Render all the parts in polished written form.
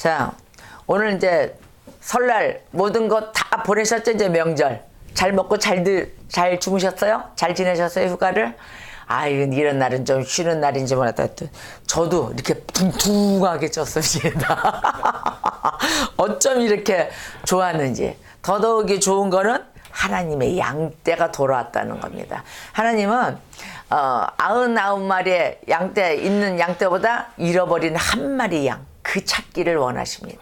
자, 오늘 이제 설날 모든 거 다 보내셨죠? 이제 명절. 잘 먹고 잘 주무셨어요? 잘 지내셨어요? 휴가를? 아유, 이런 날은 좀 쉬는 날인지 몰랐다. 저도 이렇게 둥둥하게 쪘습니다. 어쩜 이렇게 좋았는지. 더더욱이 좋은 거는 하나님의 양떼가 돌아왔다는 겁니다. 하나님은 99마리의 양떼 있는 양떼보다 잃어버린 한 마리 양, 그 찾기를 원하십니다.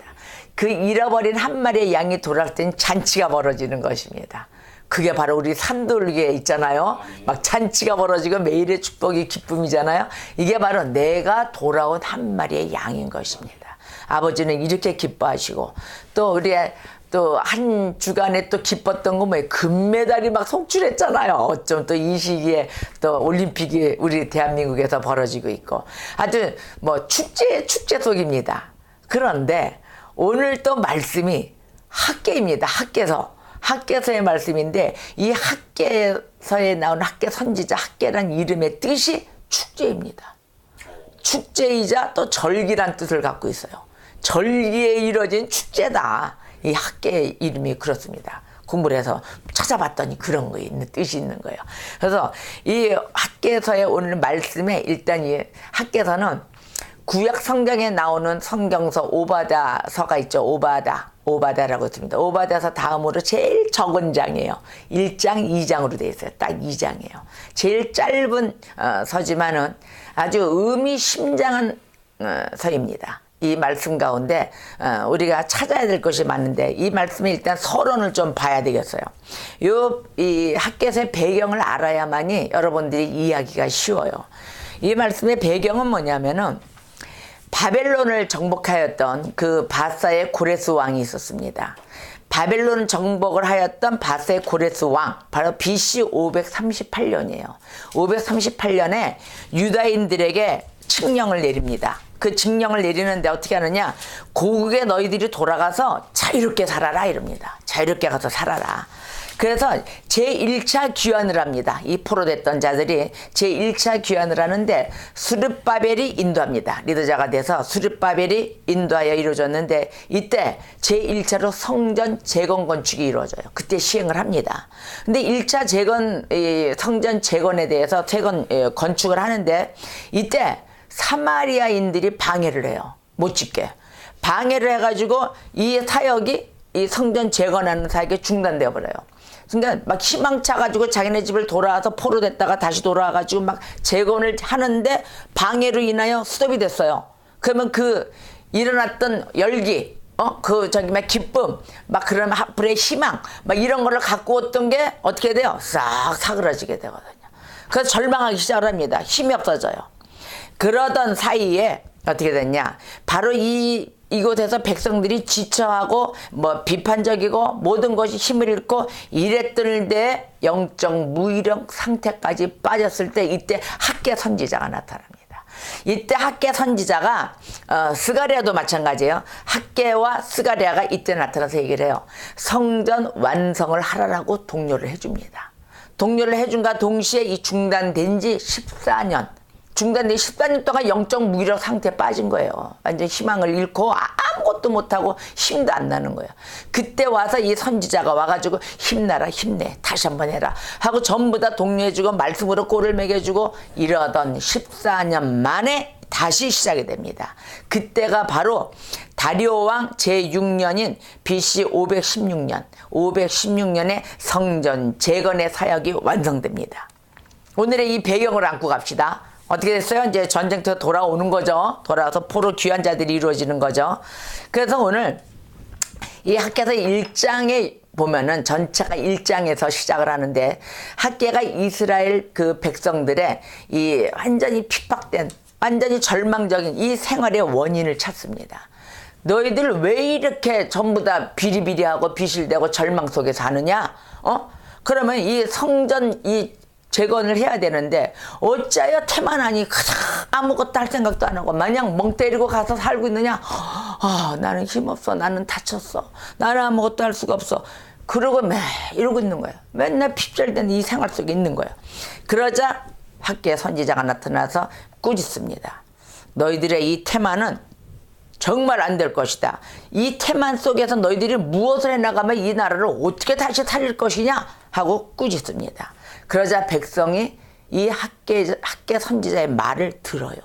그 잃어버린 한 마리의 양이 돌아올 땐 잔치가 벌어지는 것입니다. 그게 바로 우리 산돌기에 있잖아요. 막 잔치가 벌어지고 매일의 축복이 기쁨이잖아요. 이게 바로 내가 돌아온 한 마리의 양인 것입니다. 아버지는 이렇게 기뻐하시고, 또 우리의 또 한 주간에 또 기뻤던 거 뭐예요? 금메달이 막 속출했잖아요. 어쩜 또 이 시기에 또 올림픽이 우리 대한민국에서 벌어지고 있고, 아주 뭐 축제 속입니다. 그런데 오늘 또 말씀이 학계입니다. 학계서의 말씀인데, 이 학계서에 나오는 학계 선지자, 학계란 이름의 뜻이 축제입니다. 축제이자 또 절기란 뜻을 갖고 있어요. 절기에 이뤄진 축제다. 이 학계의 이름이 그렇습니다. 공부를 해서 찾아봤더니 그런 거 있는 뜻이 있는 거예요. 그래서 이 학계서의 오늘 말씀에 일단 이 학계서는 구약 성경에 나오는 성경서 오바다서가 있죠. 오바다라고 있습니다. 오바다서 다음으로 제일 적은 장이에요. 1장, 2장으로 되어 있어요. 딱 2장이에요. 제일 짧은 서지만은 아주 의미심장한 서입니다. 이 말씀 가운데 우리가 찾아야 될 것이 많은데, 이 말씀에 일단 서론을 좀 봐야 되겠어요. 이 학계서의 배경을 알아야만이 여러분들이 이해하기가 쉬워요. 이 말씀의 배경은 뭐냐면은 바벨론을 정복하였던 그 바사의 고레스 왕이 있었습니다. 바벨론 정복을 하였던 바사의 고레스 왕, 바로 BC 538년이에요. 538년에 유다인들에게 칙령을 내립니다. 그 칙령을 내리는데 어떻게 하느냐? 고국에 너희들이 돌아가서 자유롭게 살아라 이럽니다. 자유롭게 가서 살아라. 그래서 제1차 귀환을 합니다. 이 포로됐던 자들이 제1차 귀환을 하는데 스룹바벨이 인도합니다. 리더자가 돼서 스룹바벨이 인도하여 이루어졌는데, 이때 제1차로 성전 재건 건축이 이루어져요. 그때 시행을 합니다. 근데 1차 성전 재건에 대해서 건축을 하는데, 이때 사마리아인들이 방해를 해요. 못 짓게. 방해를 해가지고 이 사역이, 이 성전 재건하는 사역이 중단되어 버려요. 그러니까 막 희망차가지고 자기네 집을 돌아와서 포로됐다가 다시 돌아와가지고 막 재건을 하는데 방해로 인하여 스톱이 됐어요. 그러면 그 일어났던 열기, 막 기쁨, 막 그런 앞으로의 희망, 막 이런 거를 갖고 왔던 게 어떻게 돼요? 싹 사그라지게 되거든요. 그래서 절망하기 시작을 합니다. 힘이 없어져요. 그러던 사이에 어떻게 됐냐? 바로 이곳에서 백성들이 지쳐하고 뭐 비판적이고 모든 것이 힘을 잃고 이랬던데 영적 무기력 상태까지 빠졌을 때, 이때 학계 선지자가 나타납니다. 이때 학계 선지자가 스가랴도 마찬가지예요. 학계와 스가랴가 이때 나타나서 얘기를 해요. 성전 완성을 하라라고 독려를 해줍니다. 독려를 해준과 동시에 이 중단된 지 14년, 중단된 14년 동안 영적 무기력 상태에 빠진 거예요. 완전 희망을 잃고 아무것도 못하고 힘도 안 나는 거예요. 그때 와서 이 선지자가 와가지고 힘내라, 힘내, 다시 한번 해라 하고 전부 다 독려해주고 말씀으로 꼴을 매겨주고, 이러던 14년 만에 다시 시작이 됩니다. 그때가 바로 다리오 왕 제6년인 BC 516년에 성전 재건의 사역이 완성됩니다. 오늘의 이 배경을 안고 갑시다. 어떻게 됐어요? 이제 전쟁터 돌아오는 거죠. 돌아와서 포로 귀환자들이 이루어지는 거죠. 그래서 오늘 이 학계서 1장에 보면은 전체가 1장에서 시작을 하는데, 학계가 이스라엘 그 백성들의 이 완전히 핍박된, 완전히 절망적인 이 생활의 원인을 찾습니다. 너희들 왜 이렇게 전부 다 비리비리하고 비실대고 절망 속에 사느냐? 그러면 이 성전 재건을 해야 되는데 어찌하여 태만하니 아무것도 할 생각도 안 하고 마냥 멍 때리고 가서 살고 있느냐? 나는 힘없어, 나는 다쳤어, 나는 아무것도 할 수가 없어. 그러고 매일 이러고 있는 거예요. 맨날 핍절된 이 생활 속에 있는 거예요. 그러자 학계 선지자가 나타나서 꾸짖습니다. 너희들의 이 태만은 정말 안 될 것이다. 이 태만 속에서 너희들이 무엇을 해나가면 이 나라를 어떻게 다시 살릴 것이냐 하고 꾸짖습니다. 그러자 백성이 이 학개 선지자의 말을 들어요.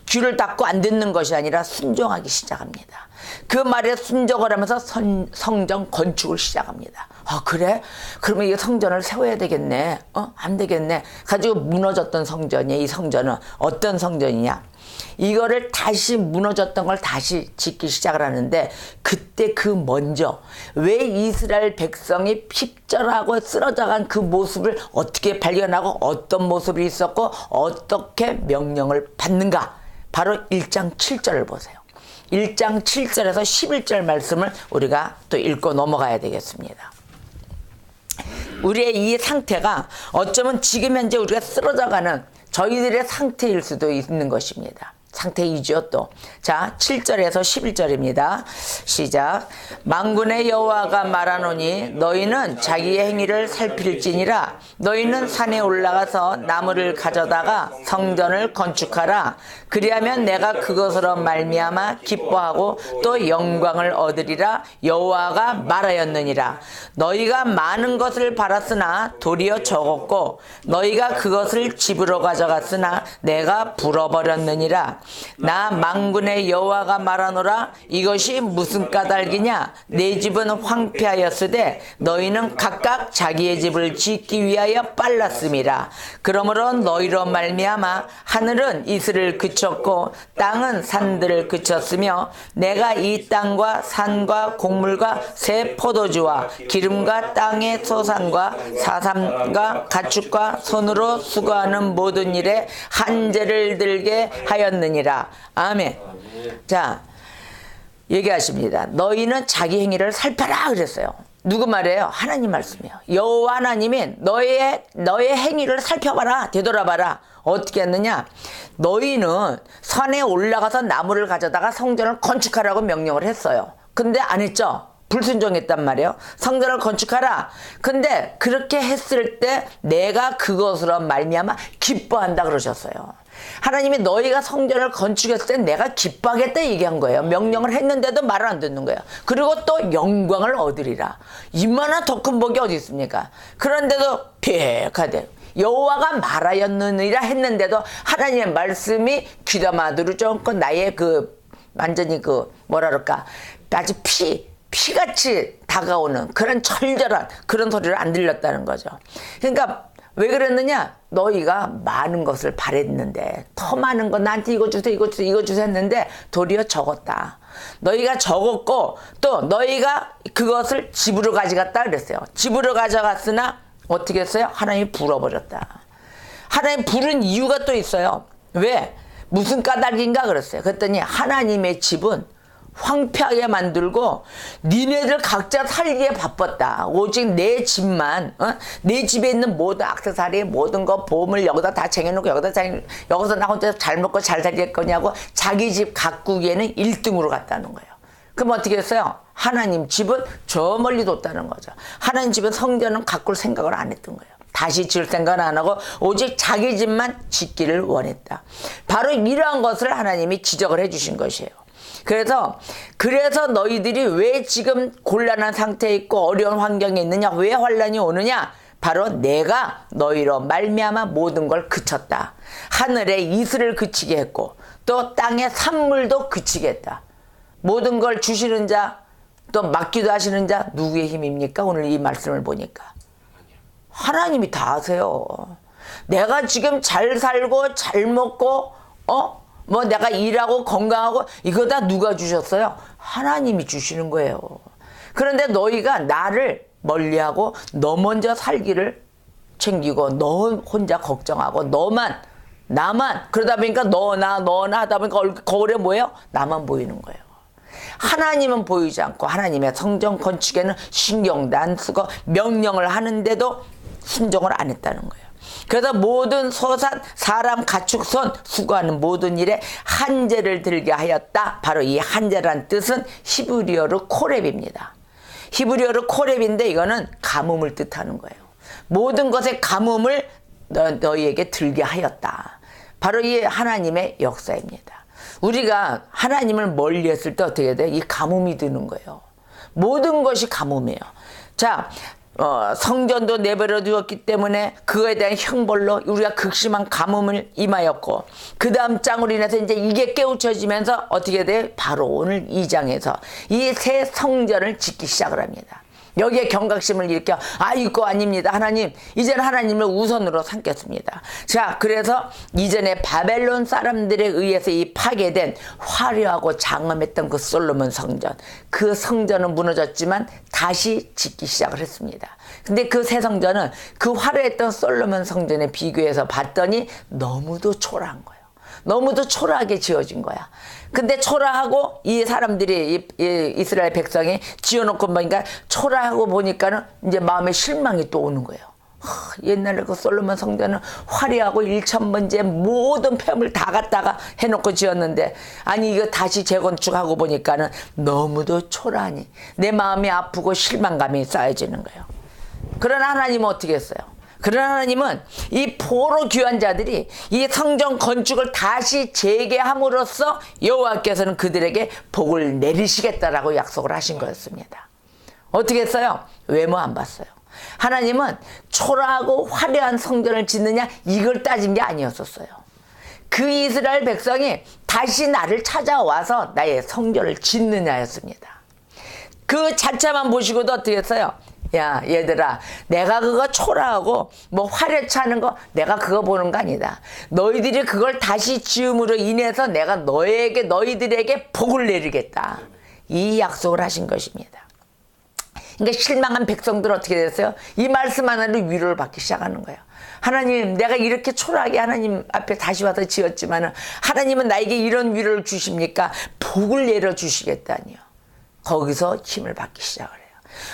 귀를 닫고 안 듣는 것이 아니라 순종하기 시작합니다. 그 말에 순종을 하면서 성전 건축을 시작합니다. 그래? 그러면 이 성전을 세워야 되겠네. 안 되겠네. 가지고 무너졌던 성전이에요. 이 성전은 어떤 성전이냐? 이거를 다시 무너졌던 걸 다시 짓기 시작을 하는데, 그때 그 먼저 왜 이스라엘 백성이 핍절하고 쓰러져간 그 모습을 어떻게 발견하고 어떤 모습이 있었고 어떻게 명령을 받는가? 바로 1장 7절을 보세요. 1장 7절에서 11절 말씀을 우리가 또 읽고 넘어가야 되겠습니다. 우리의 이 상태가 어쩌면 지금 현재 우리가 쓰러져가는 저희들의 상태일 수도 있는 것입니다. 상태이죠 또. 자, 7절에서 11절입니다. 시작. 만군의 여호와가 말하노니 너희는 자기의 행위를 살필지니라. 너희는 산에 올라가서 나무를 가져다가 성전을 건축하라. 그리하면 내가 그것으로 말미암아 기뻐하고 또 영광을 얻으리라. 여호와가 말하였느니라. 너희가 많은 것을 바랐으나 도리어 적었고 너희가 그것을 집으로 가져갔으나 내가 불어버렸느니라. 나 만군의 여호와가 말하노라. 이것이 무슨 까닭이냐? 내 집은 황폐하였으되 너희는 각각 자기의 집을 짓기 위하여 빨랐음이라. 그러므로 너희로 말미암아 하늘은 이슬을 그쳤고 땅은 산들을 그쳤으며 내가 이 땅과 산과 곡물과 새 포도주와 기름과 땅의 소산과 사삼과 가축과 손으로 수고하는 모든 일에 한재를 들게 하였느니라. 아멘. 자, 얘기하십니다. 너희는 자기 행위를 살펴라 그랬어요. 누구 말이에요? 하나님 말씀이에요. 여호와 하나님이 너의 행위를 살펴봐라. 되돌아봐라. 어떻게 했느냐? 너희는 산에 올라가서 나무를 가져다가 성전을 건축하라고 명령을 했어요. 근데 안 했죠? 불순종했단 말이에요. 성전을 건축하라. 근데 그렇게 했을 때 내가 그것으로 말미암아 기뻐한다 그러셨어요. 하나님이 너희가 성전을 건축했을 때 내가 기뻐하겠다 얘기한 거예요. 명령을 했는데도 말을 안 듣는 거예요. 그리고 또 영광을 얻으리라. 이만한 더 큰 복이 어디 있습니까? 그런데도 폐하되 여호와가 말하였느니라 했는데도 하나님의 말씀이 귀담아들을 쫓고 나의 완전히 뭐라 그럴까, 아주 피같이 다가오는 그런 철저한 그런 소리를 안 들렸다는 거죠. 그러니까 왜 그랬느냐? 너희가 많은 것을 바랬는데, 더 많은 거 나한테 이거 주세요 이거 주세요 이거 주세요 했는데 도리어 적었다. 너희가 적었고 또 너희가 그것을 집으로 가져갔다 그랬어요. 집으로 가져갔으나 어떻게 했어요? 하나님이 불어버렸다. 하나님 부른 이유가 또 있어요. 왜? 무슨 까닭인가 그랬어요. 그랬더니 하나님의 집은 황폐하게 만들고 니네들 각자 살기에 바빴다. 오직 내 집만, 내 집에 있는 모든 액세서리, 모든 거 보물 여기다 다 쟁여놓고 여기서 나 혼자 잘 먹고 잘 살겠거냐고 자기 집 가꾸기에는 1등으로 갔다는 거예요. 그럼 어떻게 했어요? 하나님 집은 저 멀리 뒀다는 거죠. 하나님 집은 성전은 가꿀 생각을 안 했던 거예요. 다시 지을 생각은 안 하고 오직 자기 집만 짓기를 원했다. 바로 이러한 것을 하나님이 지적을 해주신 것이에요. 그래서 너희들이 왜 지금 곤란한 상태에 있고 어려운 환경에 있느냐, 왜 환란이 오느냐, 바로 내가 너희로 말미암아 모든 걸 그쳤다. 하늘의 이슬을 그치게 했고 또 땅의 산물도 그치게 했다. 모든 걸 주시는 자, 또 맡기도 하시는 자 누구의 힘입니까? 오늘 이 말씀을 보니까 하나님이 다 하세요. 내가 지금 잘 살고 잘 먹고 내가 일하고 건강하고 이거 다 누가 주셨어요? 하나님이 주시는 거예요. 그런데 너희가 나를 멀리하고 너 먼저 살기를 챙기고 너 혼자 걱정하고 나만 그러다 보니까 너나 하다 보니까 거울에 뭐예요? 나만 보이는 거예요. 하나님은 보이지 않고 하나님의 성전 건축에는 신경도 안 쓰고 명령을 하는데도 순종을 안 했다는 거예요. 그래서 모든 소산, 사람, 가축, 손 수고하는 모든 일에 한재를 들게 하였다. 바로 이 한재란 뜻은 히브리어로 코렙입니다. 히브리어로 코렙인데 이거는 가뭄을 뜻하는 거예요. 모든 것에 가뭄을 너희에게 들게 하였다. 바로 이 하나님의 역사입니다. 우리가 하나님을 멀리 했을 때 어떻게 돼? 이 가뭄이 드는 거예요. 모든 것이 가뭄이에요. 자, 성전도 내버려 두었기 때문에 그거에 대한 형벌로 우리가 극심한 가뭄을 임하였고, 그 다음 장으로 인해서 이제 이게 깨우쳐지면서 어떻게 돼? 바로 오늘 2장에서 이 새 성전을 짓기 시작을 합니다. 여기에 경각심을 일으켜 이거 아닙니다. 하나님, 이제는 하나님을 우선으로 삼겠습니다. 자, 그래서 이전에 바벨론 사람들에 의해서 이 파괴된 화려하고 장엄했던 그 솔로몬 성전, 그 성전은 무너졌지만 다시 짓기 시작을 했습니다. 근데 그 새 성전은 그 화려했던 솔로몬 성전에 비교해서 봤더니 너무도 초라한 거예요. 너무도 초라하게 지어진 거야. 근데 초라하고 이 사람들이 이 이스라엘 백성이 지어놓고 보니까 초라하고 보니까는 이제 마음에 실망이 또 오는 거예요. 옛날에 그 솔로몬 성전은 화려하고 1000번째 모든 폐물 다 갖다가 해놓고 지었는데, 아니 이거 다시 재건축하고 보니까는 너무도 초라하니 내 마음이 아프고 실망감이 쌓여지는 거예요. 그러나 하나님은 어떻게 했어요? 그러나 하나님은 이 포로 귀한 자들이 이 성전 건축을 다시 재개함으로써 여호와께서는 그들에게 복을 내리시겠다라고 약속을 하신 거였습니다. 어떻게 했어요? 외모 안 봤어요. 하나님은 초라하고 화려한 성전을 짓느냐 이걸 따진 게 아니었었어요. 그 이스라엘 백성이 다시 나를 찾아와서 나의 성전을 짓느냐였습니다. 그 자체만 보시고도 어떻게 했어요? 야, 얘들아, 내가 그거 초라하고 뭐 화려치 않은 거 내가 그거 보는 거 아니다. 너희들이 그걸 다시 지음으로 인해서 내가 너희들에게 복을 내리겠다. 이 약속을 하신 것입니다. 그러니까 실망한 백성들 어떻게 됐어요? 이 말씀 하나로 위로를 받기 시작하는 거예요. 하나님, 내가 이렇게 초라하게 하나님 앞에 다시 와서 지었지만 하나님은 나에게 이런 위로를 주십니까? 복을 내려주시겠다니요. 거기서 힘을 받기 시작을 해요.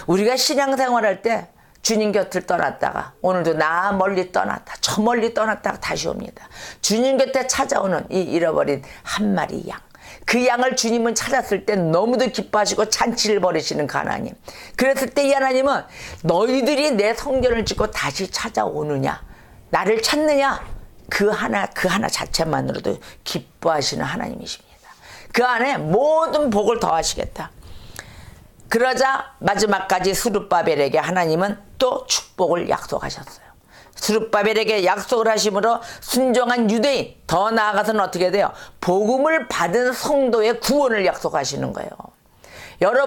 우리가 신앙생활할 때 주님 곁을 떠났다가 오늘도 나 멀리 떠났다 저 멀리 떠났다가 다시 옵니다. 주님 곁에 찾아오는 이 잃어버린 한 마리 양, 그 양을 주님은 찾았을 때 너무도 기뻐하시고 잔치를 벌이시는 그 하나님. 그랬을 때 이 하나님은 너희들이 내 성전을 짓고 다시 찾아오느냐, 나를 찾느냐, 그 하나 자체만으로도 기뻐하시는 하나님이십니다. 그 안에 모든 복을 더하시겠다. 그러자 마지막까지 스룹바벨에게 하나님은 또 축복을 약속하셨어요. 스룹바벨에게 약속을 하심으로 순종한 유대인, 더 나아가서는 어떻게 돼요? 복음을 받은 성도의 구원을 약속하시는 거예요.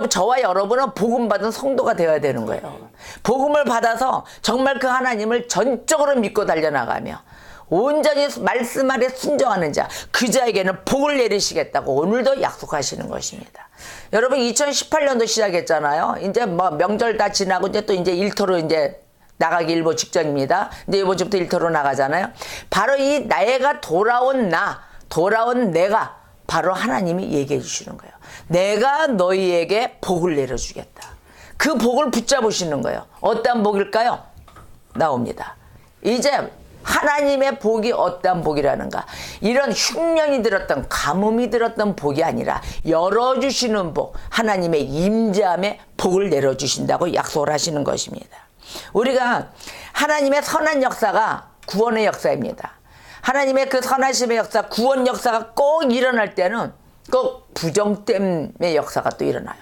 저와 여러분은 복음 받은 성도가 되어야 되는 거예요. 복음을 받아서 정말 그 하나님을 전적으로 믿고 달려나가며 온전히 말씀 아래 순종하는 자, 그 자에게는 복을 내리시겠다고 오늘도 약속하시는 것입니다. 여러분, 2018년도 시작했잖아요. 이제 뭐 명절 다 지나고 이제 또 이제 일터로 이제 나가기 일보 직전입니다. 이제 이번 주부터 일터로 나가잖아요. 바로 이 나이가 돌아온 내가 바로 하나님이 얘기해 주시는 거예요. 내가 너희에게 복을 내려주겠다. 그 복을 붙잡으시는 거예요. 어떤 복일까요? 나옵니다. 이제 하나님의 복이 어떤 복이라는가? 이런 흉년이 들었던, 가뭄이 들었던 복이 아니라 열어주시는 복, 하나님의 임재함에 복을 내려주신다고 약속을 하시는 것입니다. 우리가 하나님의 선한 역사가 구원의 역사입니다. 하나님의 그 선하심의 역사, 구원 역사가 꼭 일어날 때는 꼭 부정됨의 역사가 또 일어나요.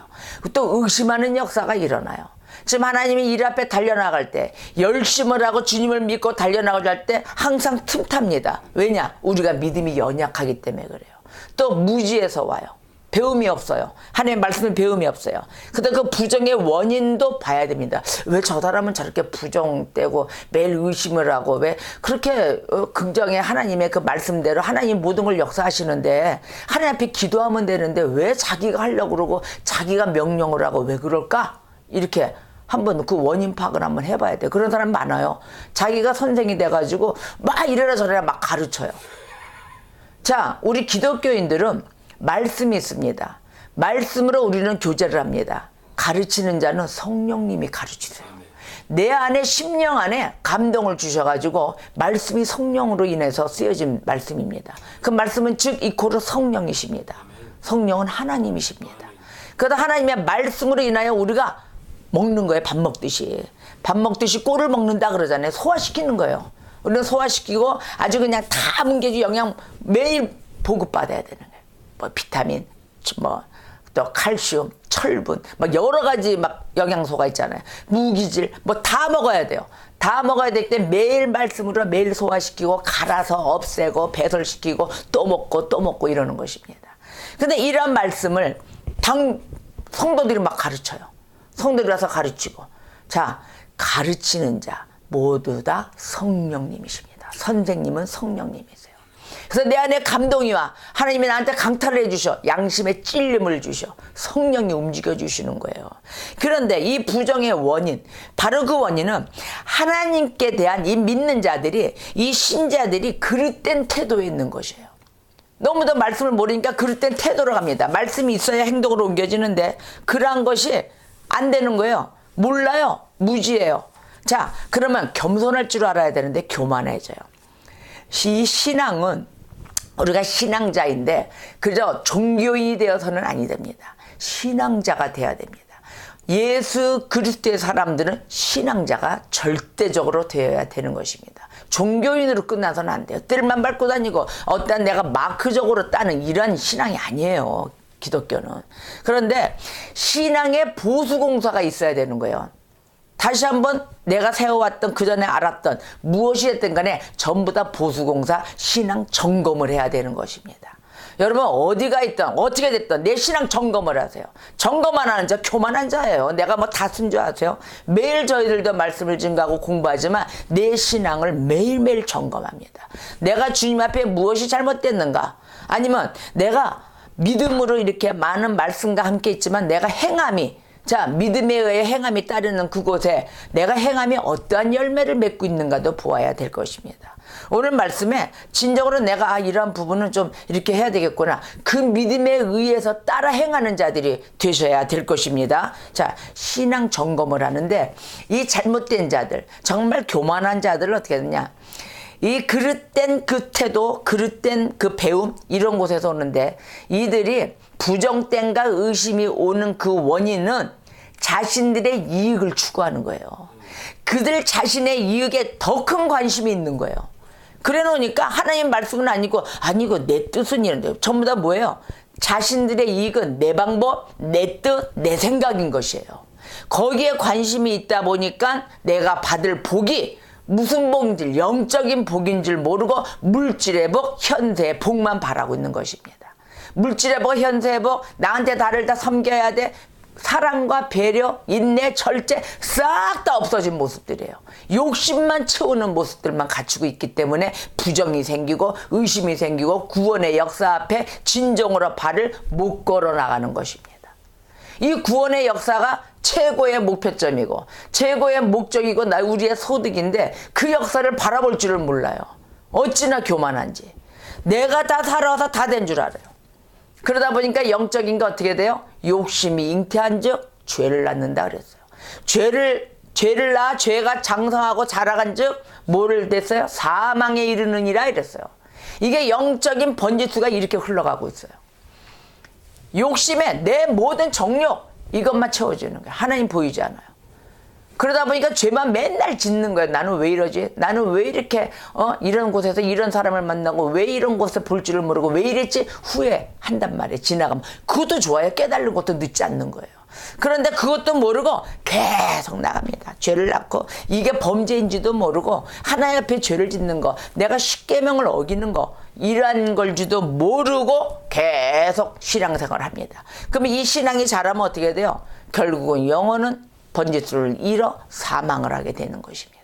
또 의심하는 역사가 일어나요. 지금 하나님이 일 앞에 달려나갈 때, 열심을 하고 주님을 믿고 달려나갈 때 항상 틈탑니다. 왜냐? 우리가 믿음이 연약하기 때문에 그래요. 또 무지에서 와요. 배움이 없어요. 하나님의 말씀은 배움이 없어요. 근데 그 부정의 원인도 봐야 됩니다. 왜 저 사람은 저렇게 부정되고 매일 의심을 하고 왜 그렇게 긍정의 하나님의 그 말씀대로 하나님 모든 걸 역사하시는데 하나님 앞에 기도하면 되는데 왜 자기가 하려고 그러고 자기가 명령을 하고 왜 그럴까? 이렇게 한번 그 원인 파악을 한번 해봐야 돼. 그런 사람 많아요. 자기가 선생이 돼가지고 막 이래라 저래라 막 가르쳐요. 자, 우리 기독교인들은 말씀이 있습니다. 말씀으로 우리는 교제를 합니다. 가르치는 자는 성령님이 가르치세요. 내 안에 심령 안에 감동을 주셔가지고 말씀이 성령으로 인해서 쓰여진 말씀입니다. 그 말씀은 즉 이코르 성령이십니다. 성령은 하나님이십니다. 그래서 하나님의 말씀으로 인하여 우리가 먹는 거예요. 밥 먹듯이 꼴을 먹는다 그러잖아요. 소화시키는 거예요. 우리는 소화시키고 아주 그냥 다 뭉개지 영양 매일 보급받아야 되는 거예요. 뭐 비타민, 뭐 또 칼슘, 철분, 막 여러 가지 막 영양소가 있잖아요. 무기질, 뭐 다 먹어야 돼요. 다 먹어야 될 때 매일 말씀으로 매일 소화시키고 갈아서 없애고 배설시키고 또 먹고 이러는 것입니다. 근데 이런 말씀을 성도들이 막 가르쳐요. 성도들이 와서 가르치고. 자, 가르치는 자 모두 다 성령님이십니다. 선생님은 성령님이세요. 그래서 내 안에 감동이 와. 하나님이 나한테 강탈을 해주셔. 양심의 찔림을 주셔. 성령이 움직여 주시는 거예요. 그런데 이 부정의 원인, 바로 그 원인은 하나님께 대한 이 믿는 자들이, 이 신자들이 그릇된 태도에 있는 것이에요. 너무도 말씀을 모르니까 그릇된 태도로 갑니다. 말씀이 있어야 행동으로 옮겨지는데 그러한 것이 안 되는 거예요. 몰라요. 무지해요. 자, 그러면 겸손할 줄 알아야 되는데 교만해져요. 이 신앙은 우리가 신앙자인데 그저 종교인이 되어서는 아니 됩니다. 신앙자가 돼야 됩니다. 예수 그리스도의 사람들은 신앙자가 절대적으로 되어야 되는 것입니다. 종교인으로 끝나서는 안 돼요. 뜰만 밟고 다니고 어떤 내가 마크적으로 따는 이런 신앙이 아니에요. 기독교는. 그런데 신앙의 보수공사가 있어야 되는 거예요. 다시 한번 내가 세워왔던 그전에 알았던 무엇이 됐든 간에 전부 다 보수공사 신앙 점검을 해야 되는 것입니다. 여러분 어디가 있든 어떻게 됐든 내 신앙 점검을 하세요. 점검 안 하는 자 교만한 자예요. 내가 뭐 다 쓴 줄 아세요? 매일 저희들도 말씀을 증거하고 공부하지만 내 신앙을 매일매일 점검합니다. 내가 주님 앞에 무엇이 잘못됐는가? 아니면 내가 믿음으로 이렇게 많은 말씀과 함께 있지만 내가 행함이, 자, 믿음에 의해 행함이 따르는 그곳에 내가 행함이 어떠한 열매를 맺고 있는가도 보아야 될 것입니다. 오늘 말씀에 진정으로 내가 이러한 부분은 좀 이렇게 해야 되겠구나. 그 믿음에 의해서 따라 행하는 자들이 되셔야 될 것입니다. 자, 신앙 점검을 하는데 이 잘못된 자들, 정말 교만한 자들을 어떻게 하느냐. 이 그릇된 그 태도, 그릇된 그 배움 이런 곳에서 오는데 이들이 부정됨과 의심이 오는 그 원인은 자신들의 이익을 추구하는 거예요. 그들 자신의 이익에 더 큰 관심이 있는 거예요. 그래 놓으니까 하나님 말씀은 아니고 내 뜻은 이런데 전부 다 뭐예요? 자신들의 이익은 내 방법, 내 뜻, 내 생각인 것이에요. 거기에 관심이 있다 보니까 내가 받을 복이 무슨 복인지 영적인 복인 줄 모르고 물질의 복, 현세의 복만 바라고 있는 것입니다. 물질의 복, 현세의 복, 나한테 나를 다 섬겨야 돼. 사랑과 배려, 인내, 절제 싹 다 없어진 모습들이에요. 욕심만 채우는 모습들만 갖추고 있기 때문에 부정이 생기고 의심이 생기고 구원의 역사 앞에 진정으로 발을 못 걸어 나가는 것입니다. 이 구원의 역사가 최고의 목표점이고 최고의 목적이고 우리의 소득인데 그 역사를 바라볼 줄을 몰라요. 어찌나 교만한지. 내가 다 살아서 다 된 줄 알아요. 그러다 보니까 영적인 게 어떻게 돼요? 욕심이 잉태한 즉 죄를 낳는다 그랬어요. 죄를 낳아 죄가 장성하고 자라간 즉 뭐를 됐어요? 사망에 이르느니라 이랬어요. 이게 영적인 번지수가 이렇게 흘러가고 있어요. 욕심에 내 모든 정욕 이것만 채워지는 거예요. 하나님 보이지 않아요. 그러다 보니까 죄만 맨날 짓는 거예요. 나는 왜 이러지? 나는 왜 이렇게 이런 곳에서 이런 사람을 만나고 왜 이런 곳에 볼 줄을 모르고 왜 이랬지? 후회한단 말이에요. 지나가면. 그것도 좋아요. 깨달는 것도 늦지 않는 거예요. 그런데 그것도 모르고 계속 나갑니다. 죄를 낳고 이게 범죄인지도 모르고 하나님 앞에 죄를 짓는 거, 내가 십계명을 어기는 거 이러한 걸지도 모르고 계속 신앙생활을 합니다. 그러면 이 신앙이 자라면 어떻게 돼요? 결국은 영혼은 번지수를 잃어 사망을 하게 되는 것입니다.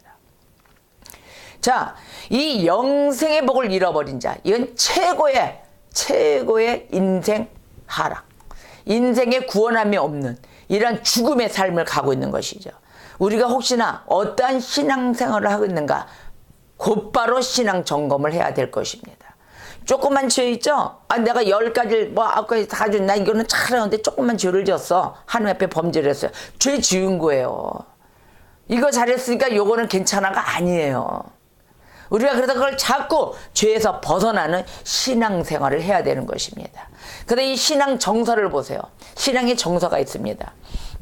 자, 이 영생의 복을 잃어버린 자, 이건 최고의 인생 하락, 인생의 구원함이 없는 이런 죽음의 삶을 가고 있는 것이죠. 우리가 혹시나 어떠한 신앙생활을 하고 있는가 곧바로 신앙 점검을 해야 될 것입니다. 조그만 죄 있죠? 내가 10가지를 아까 다 준, 나 이거는 잘하는데 조그만 죄를 졌어. 하나님 앞에 범죄를 했어요. 죄 지은 거예요. 이거 잘했으니까 요거는 괜찮아가 아니에요. 우리가 그래서 그걸 자꾸 죄에서 벗어나는 신앙생활을 해야 되는 것입니다. 근데 이 신앙 정서를 보세요. 신앙의 정서가 있습니다.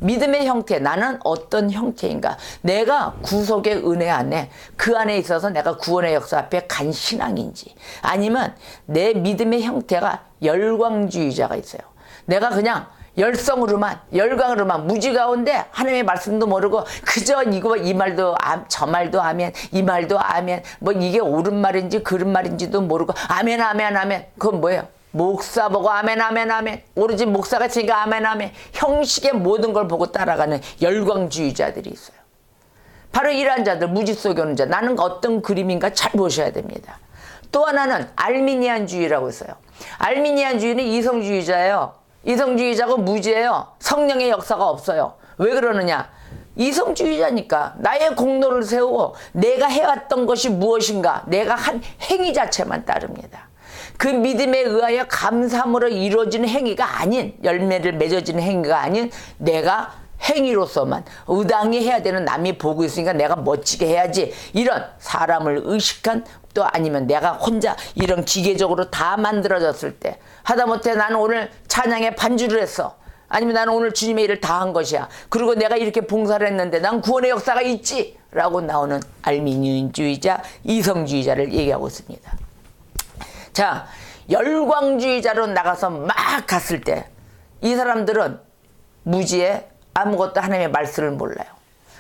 믿음의 형태, 나는 어떤 형태인가? 내가 구속의 은혜 안에, 그 안에 있어서 내가 구원의 역사 앞에 간 신앙인지, 아니면 내 믿음의 형태가 열광주의자가 있어요. 내가 그냥 열성으로만, 열광으로만, 무지 가운데 하나님의 말씀도 모르고 그저 이거 이 말도 저 말도 아멘, 이 말도 아멘, 뭐 이게 옳은 말인지 그른 말인지도 모르고 아멘 아멘 아멘. 그건 뭐예요? 목사 보고 아멘 아멘 아멘, 오로지 목사가 있으니까 아멘 아멘, 형식의 모든 걸 보고 따라가는 열광주의자들이 있어요. 바로 이러한 자들, 무지 속에 오는 자, 나는 어떤 그림인가 잘 보셔야 됩니다. 또 하나는 알미니안주의라고 있어요. 알미니안주의는 이성주의자예요. 이성주의자고 무지예요. 성령의 역사가 없어요. 왜 그러느냐? 이성주의자니까 나의 공로를 세우고 내가 해왔던 것이 무엇인가, 내가 한 행위 자체만 따릅니다. 그 믿음에 의하여 감사함으로 이루어지는 행위가 아닌, 열매를 맺어지는 행위가 아닌 내가 행위로서만 의당히 해야 되는, 남이 보고 있으니까 내가 멋지게 해야지, 이런 사람을 의식한, 또 아니면 내가 혼자 이런 기계적으로 다 만들어졌을 때, 하다못해 나는 오늘 찬양에 반주를 했어, 아니면 나는 오늘 주님의 일을 다 한 것이야, 그리고 내가 이렇게 봉사를 했는데 난 구원의 역사가 있지 라고 나오는 알미니안주의자, 이성주의자를 얘기하고 있습니다. 자, 열광주의자로 나가서 막 갔을 때 이 사람들은 무지에 아무것도 하나님의 말씀을 몰라요.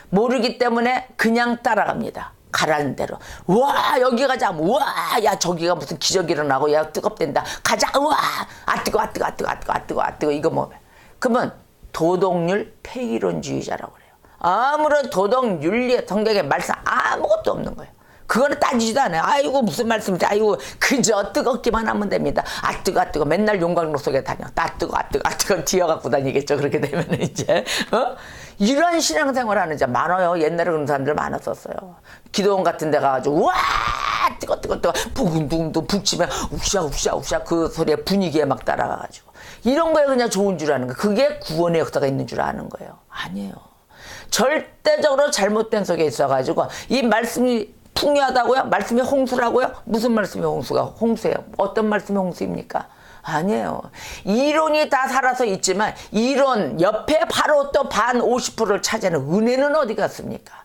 모르기 때문에 그냥 따라갑니다. 가라는 대로. 와, 여기 가자. 와, 야, 저기가 무슨 기적이 일어나고, 야, 뜨겁댄다. 가자. 와, 아 뜨거, 아 뜨거, 아 뜨거, 아 뜨거, 아 뜨거, 아 뜨거. 이거 뭐? 그러면 도덕률 폐기론주의자라고 그래요. 아무런 도덕, 윤리, 성경의 말씀 아무것도 없는 거예요. 그거는 따지지도 않아요. 아이고 무슨 말씀이지, 아이고 그저 뜨겁기만 하면 됩니다. 아 뜨거, 아 뜨거. 맨날 용광로 속에 다녀. 아 뜨거, 아 뜨거, 아 뜨거. 뒤어갖고 다니겠죠. 그렇게 되면 이제 이런 신앙생활 하는 자 많아요. 옛날에 그런 사람들 많았었어요. 기도원 같은 데 가가지고 와 뜨거 뜨거 뜨거 부근부근 북치면 우샤 우샤 우샤, 그 소리에 분위기에 막 따라가가지고 이런 거에 그냥 좋은 줄 아는 거예요. 그게 구원의 역사가 있는 줄 아는 거예요. 아니에요. 절대적으로 잘못된 속에 있어가지고 이 말씀이 풍요하다고요? 말씀이 홍수라고요? 무슨 말씀이 홍수가 홍수예요? 어떤 말씀이 홍수입니까? 아니에요. 이론이 다 살아서 있지만 이론 옆에 바로 또 반 50%를 차지하는 은혜는 어디 갔습니까?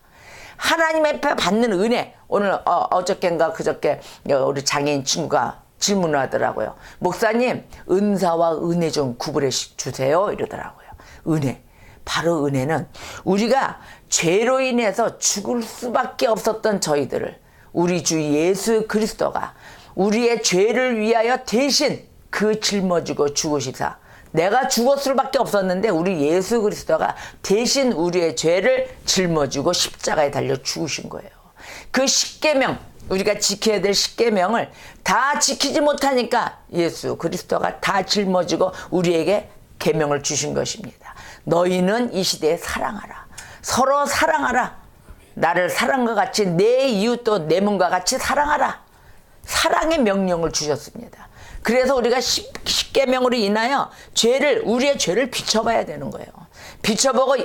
하나님 앞에 받는 은혜. 오늘 어저께인가 그저께 우리 장애인 친구가 질문을 하더라고요. 목사님, 은사와 은혜 좀 구분해 주세요 이러더라고요. 은혜. 바로 은혜는 우리가 죄로 인해서 죽을 수밖에 없었던 저희들을 우리 주 예수 그리스도가 우리의 죄를 위하여 대신 그 짊어지고 죽으시사, 내가 죽을 수밖에 없었는데 우리 예수 그리스도가 대신 우리의 죄를 짊어지고 십자가에 달려 죽으신 거예요. 그 십계명, 우리가 지켜야 될 십계명을 다 지키지 못하니까 예수 그리스도가 다 짊어지고 우리에게 계명을 주신 것입니다. 너희는 이 시대에 사랑하라. 서로 사랑하라. 나를 사랑과 같이 내 이웃도 내 몸과 같이 사랑하라. 사랑의 명령을 주셨습니다. 그래서 우리가 십계명으로 인하여 우리의 죄를 비춰봐야 되는 거예요. 비춰보고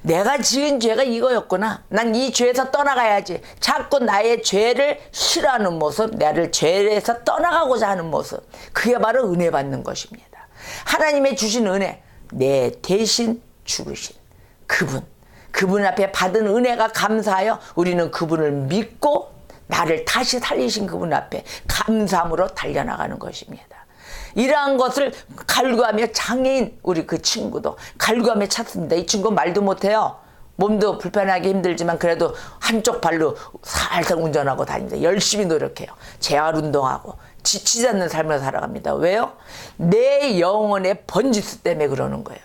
내가 지은 죄가 이거였구나. 난 이 죄에서 떠나가야지. 자꾸 나의 죄를 싫어하는 모습, 나를 죄에서 떠나가고자 하는 모습, 그게 바로 은혜 받는 것입니다. 하나님의 주신 은혜, 내 대신 죽으신 그분 앞에 받은 은혜가 감사하여 우리는 그분을 믿고 나를 다시 살리신 그분 앞에 감사함으로 달려나가는 것입니다. 이러한 것을 갈구하며 장애인 우리 그 친구도 갈구하며 찾습니다. 이 친구 말도 못해요. 몸도 불편하게 힘들지만 그래도 한쪽 발로 살살 운전하고 다닙니다. 열심히 노력해요. 재활운동하고 지치지 않는 삶을 살아갑니다. 왜요? 내 영혼의 번지수 때문에 그러는 거예요.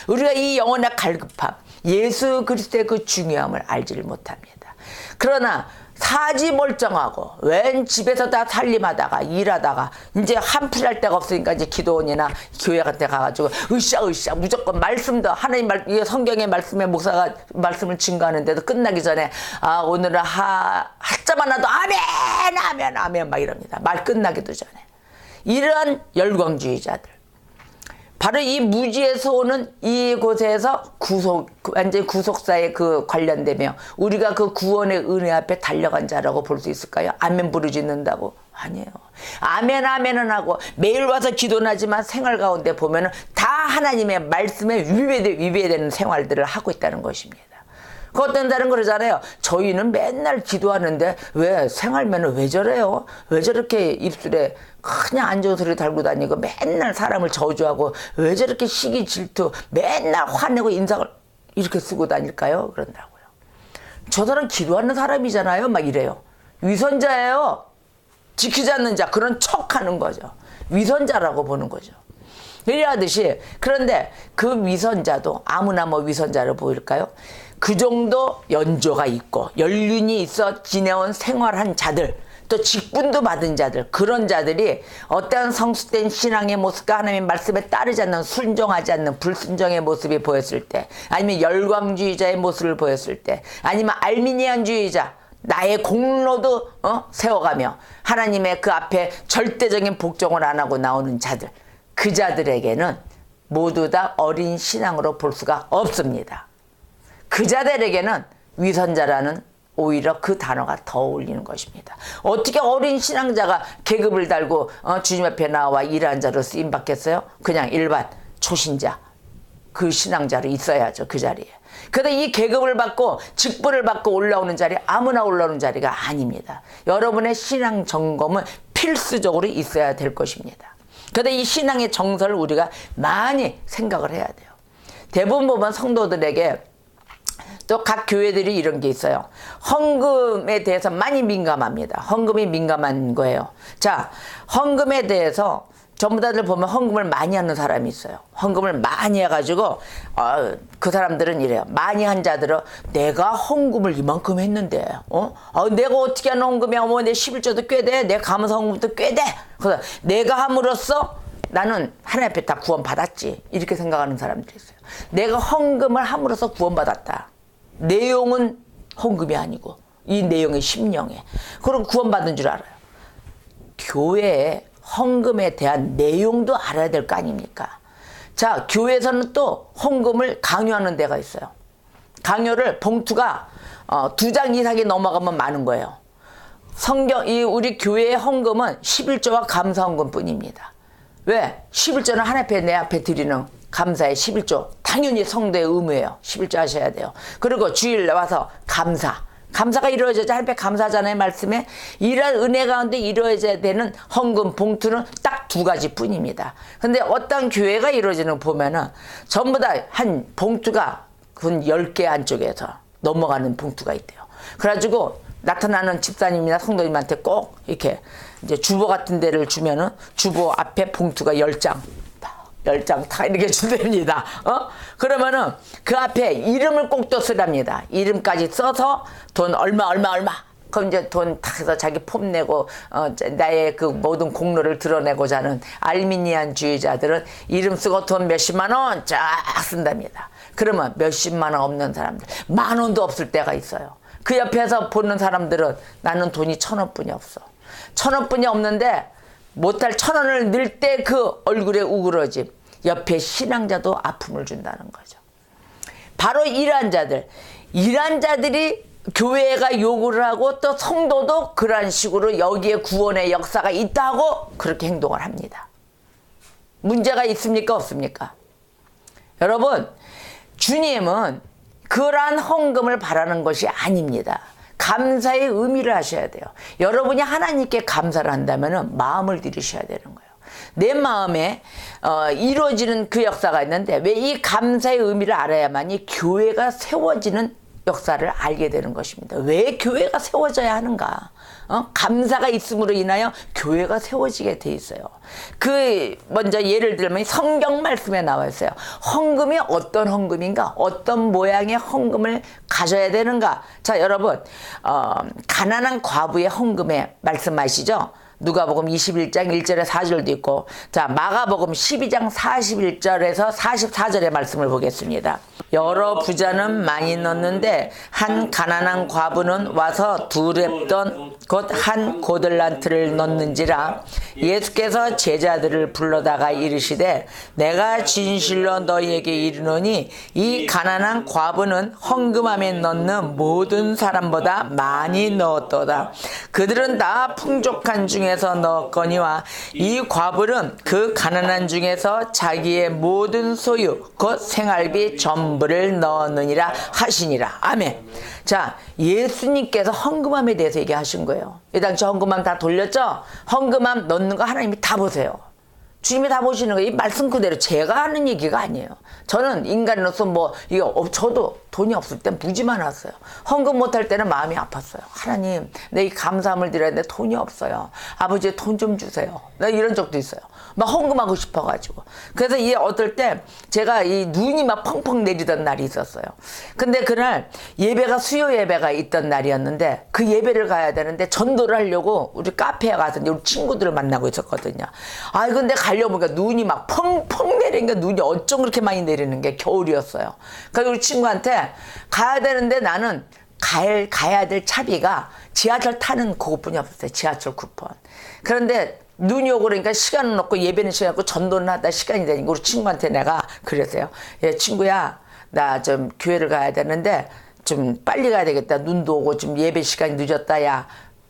우리가 이 영혼의 갈급함, 예수 그리스도의 그 중요함을 알지를 못합니다. 그러나 사지 멀쩡하고 웬 집에서 다 살림하다가 일하다가 이제 한풀이 할 데가 없으니까 이제 기도원이나 교회 같은 데 가가지고 으쌰 무조건 말씀도 하나님 성경의 말씀에 목사가 말씀을 증거하는데도 끝나기 전에 오늘은 하점 하나도 아멘 막 이럽니다. 말 끝나기도 전에. 이러한 열광주의자들, 바로 이 무지에서 오는 이곳에서 완전 구속사에 그 관련되며 우리가 그 구원의 은혜 앞에 달려간 자라고 볼 수 있을까요? 아멘 부르짖는다고. 아니에요. 아멘 아멘은 하고 매일 와서 기도는 하지만 생활 가운데 보면은 다 하나님의 말씀에 위배되는 생활들을 하고 있다는 것입니다. 그 어떤 사람은 그러잖아요. 저희는 맨날 기도하는데 왜 생활면은 왜 저래요? 왜 저렇게 입술에 그냥 안 좋은 소리 달고 다니고 맨날 사람을 저주하고 왜 저렇게 시기 질투 맨날 화내고 인상을 이렇게 쓰고 다닐까요? 그런다고요. 저 사람 기도하는 사람이잖아요. 막 이래요. 위선자예요. 지키지 않는 자, 그런 척하는 거죠. 위선자라고 보는 거죠. 이러하듯이, 그런데 그 위선자도 아무나 뭐 위선자로 보일까요? 그 정도 연조가 있고 연륜이 있어 지내온 생활한 자들, 또 직분도 받은 자들, 그런 자들이 어떠한 성숙된 신앙의 모습과 하나님의 말씀에 따르지 않는, 순종하지 않는 불순종의 모습이 보였을 때, 아니면 열광주의자의 모습을 보였을 때, 아니면 알미니안주의자, 나의 공로도 세워가며 하나님의 그 앞에 절대적인 복종을 안 하고 나오는 자들, 그 자들에게는 모두 다 어린 신앙으로 볼 수가 없습니다. 그 자들에게는 위선자라는 오히려 그 단어가 더 어울리는 것입니다. 어떻게 어린 신앙자가 계급을 달고 주님 앞에 나와 일하는 자로 쓰임받겠어요? 그냥 일반 초신자, 그 신앙자로 있어야죠. 그 자리에. 그런데 이 계급을 받고 직분을 받고 올라오는 자리, 아무나 올라오는 자리가 아닙니다. 여러분의 신앙 점검은 필수적으로 있어야 될 것입니다. 그런데 이 신앙의 정서를 우리가 많이 생각을 해야 돼요. 대부분 보면 성도들에게, 또 각 교회들이 이런 게 있어요. 헌금에 대해서 많이 민감합니다. 헌금이 민감한 거예요. 자, 헌금에 대해서 전부 다들 보면 헌금을 많이 하는 사람이 있어요. 헌금을 많이 해가지고 그 사람들은 이래요. 많이 한 자들은 내가 헌금을 이만큼 했는데 내가 어떻게 하는 헌금이야. 내 11조도 꽤 돼. 내 감사 헌금도 꽤 돼. 그래서 내가 함으로써 나는 하나님 앞에 다 구원받았지. 이렇게 생각하는 사람들이 있어요. 내가 헌금을 함으로써 구원받았다. 내용은 헌금이 아니고 이 내용의 심령에, 그리고 구원받은 줄 알아요. 교회에 헌금에 대한 내용도 알아야 될 거 아닙니까? 자, 교회에서는 또 헌금을 강요하는 데가 있어요. 강요를, 봉투가 2장 이상이 넘어가면 많은 거예요. 우리 교회의 헌금은 11조와 감사 헌금 뿐입니다. 왜? 11조는 하나님 앞에, 내 앞에 드리는 감사의 11조. 당연히 성도의 의무예요. 11조 하셔야 돼요. 그리고 주일 와서 감사가 이루어져야 하나님 앞에 감사하잖아요. 말씀에. 이런 은혜 가운데 이루어져야 되는 헌금 봉투는 딱 2가지 뿐입니다. 근데 어떤 교회가 이루어지는 거 보면은 전부 다 한 봉투가 근 10개 안쪽에서 넘어가는 봉투가 있대요. 그래가지고 나타나는 집사님이나 성도님한테 꼭 이렇게 이제 주보 같은 데를 주면은 주보 앞에 봉투가 10장 다 이렇게 준답니다. 그러면은 그 앞에 이름을 꼭 또 쓰랍니다. 이름까지 써서 돈 얼마. 그럼 이제 돈 다 해서 자기 폼 내고, 나의 그 모든 공로를 드러내고자 하는 알미니안 주의자들은 이름 쓰고 돈 몇십만 원 쫙 쓴답니다. 그러면 몇십만 원 없는 사람들, 10,000원도 없을 때가 있어요. 그 옆에서 보는 사람들은 나는 돈이 1,000원뿐이 없어. 1,000원뿐이 없는데 못할 1,000원을 넣을 때 그 얼굴에 우그러짐, 옆에 신앙자도 아픔을 준다는 거죠. 바로 이러한 자들이 교회가 요구를 하고 또 성도도 그러한 식으로 여기에 구원의 역사가 있다고 그렇게 행동을 합니다. 문제가 있습니까? 없습니까? 여러분, 주님은 그러한 헌금을 바라는 것이 아닙니다. 감사의 의미를 하셔야 돼요. 여러분이 하나님께 감사를 한다면 마음을 들이셔야 되는 거예요. 내 마음에 이루어지는 그 역사가 있는데, 왜 이 감사의 의미를 알아야만이 교회가 세워지는 역사를 알게 되는 것입니다. 왜 교회가 세워져야 하는가? 감사가 있음으로 인하여 교회가 세워지게 돼 있어요. 먼저 예를 들면 성경 말씀에 나와 있어요. 헌금이 어떤 헌금인가? 어떤 모양의 헌금을 가져야 되는가? 자, 여러분, 가난한 과부의 헌금에 말씀하시죠? 누가복음 21장 1절에 4절도 있고, 자, 마가복음 12장 41절에서 44절의 말씀을 보겠습니다. 여러 부자는 많이 넣는데 한 가난한 과부는 와서 2렙돈 곧 한 고들란트를 넣는지라. 예수께서 제자들을 불러다가 이르시되 내가 진실로 너희에게 이르노니 이 가난한 과부는 헌금함에 넣는 모든 사람보다 많이 넣었도다. 그들은 다 풍족한 중에 중에서 넣었거니와 이 과부는 그 가난한 중에서 자기의 모든 소유 곧 생활비 전부를 넣었느니라 하시니라. 아멘. 자, 예수님께서 헌금함에 대해서 얘기하신 거예요. 이 당시 헌금함 다 돌렸죠? 헌금함 넣는 거 하나님이 다 보세요. 주님이 다 보시는 거예요. 이 말씀 그대로 제가 하는 얘기가 아니에요. 저는 인간으로서 저도 돈이 없을 땐 무지 많았어요. 헌금 못할 때는 마음이 아팠어요. 하나님, 내 이 감사함을 드려야 되는데 돈이 없어요. 아버지 돈 좀 주세요. 나 이런 적도 있어요. 막 헌금하고 싶어가지고. 그래서 어떨 때 제가 이 눈이 막 펑펑 내리던 날이 있었어요. 근데 그날 예배가 수요 예배가 있던 날이었는데 그 예배를 가야 되는데 전도를 하려고 우리 카페에 가서 우리 친구들을 만나고 있었거든요. 아, 근데 가려고 보니까 눈이 막 펑펑 내리니까 눈이 어쩜 그렇게 많이 내리는 게 겨울이었어요. 그래서 우리 친구한테 가야 되는데 나는 가야 될 차비가 지하철 타는 그것뿐이 없었어요. 지하철 쿠폰. 그런데 눈이 오고 그러니까 시간은 없고 예배는 시간 없고 전도는 하다 시간이 되니까 우리 친구한테 내가 그랬어요. 예, 친구야, 나 좀 교회를 가야 되는데 좀 빨리 가야 되겠다. 눈도 오고 좀 예배 시간이 늦었다. 야,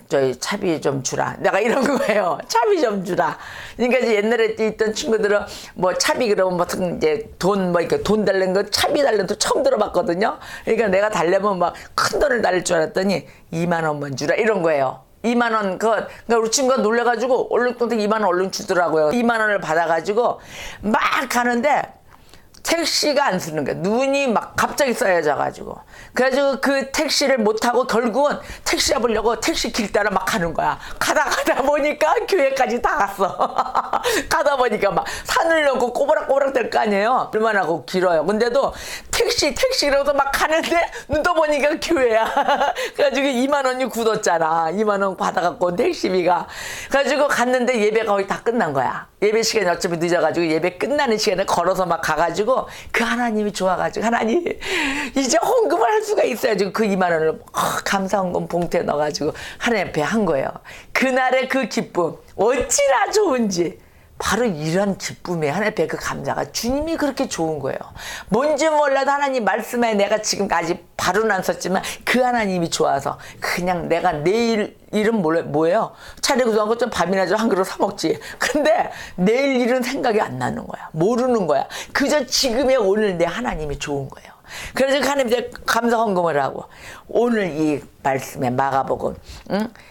저희 차비 좀 주라. 내가 이런 거예요. 차비 좀 주라. 그러니까 이제 옛날에 있던 친구들은 뭐 차비 그러면 무슨 이제 이렇게 돈 달라는 거 차비 달라는 거 처음 들어봤거든요. 그러니까 내가 달래면 막 큰 돈을 달릴 줄 알았더니 2만 원만 주라 이런 거예요. 2만 원, 그러니까 우리 친구가 놀래가지고 얼른 2만 원 얼른 주더라고요. 2만 원을 받아가지고 막 가는데 택시가 안 쓰는 거야. 눈이 막 갑자기 쌓여져가지고. 그래가지고 그 택시를 못 타고 결국은 택시 잡으려고 택시 길 따라 막 가는 거야. 가다 보니까 교회까지 다 갔어. 가다 보니까 막 산을 넘고 꼬부락꼬부락 될 거 아니에요. 얼마나 길어요. 근데도 택시라고 막 가는데 눈 떠보니까 교회야. 그래가지고 2만 원이 굳었잖아. 2만 원 받아갖고 택시비가. 그래가지고 갔는데 예배가 거의 다 끝난 거야. 예배 시간이 어차피 늦어가지고 예배 끝나는 시간에 걸어서 막 가가지고 그 하나님이 좋아가지고 하나님 이제 헌금을 할 수가 있어야지 그 2만 원을 감사 헌금 봉투에 넣어가지고 하나님 앞에 한 거예요. 그날의 그 기쁨 어찌나 좋은지 바로 이런 기쁨에 하나님 앞에 그 감사가 주님이 그렇게 좋은 거예요. 뭔지 몰라도 하나님 말씀에 내가 지금까지 바로는 안 썼지만 그 하나님이 좋아서 그냥 내가 내일 일은 뭐예요? 차례 구성한 것 좀 밥이나 좀 한 그릇 사 먹지. 근데 내일 일은 생각이 안 나는 거야. 모르는 거야. 그저 지금의 오늘 내 하나님이 좋은 거예요. 그래서 하나님께 감사 헌금을 하고 오늘 이 말씀에 마가복음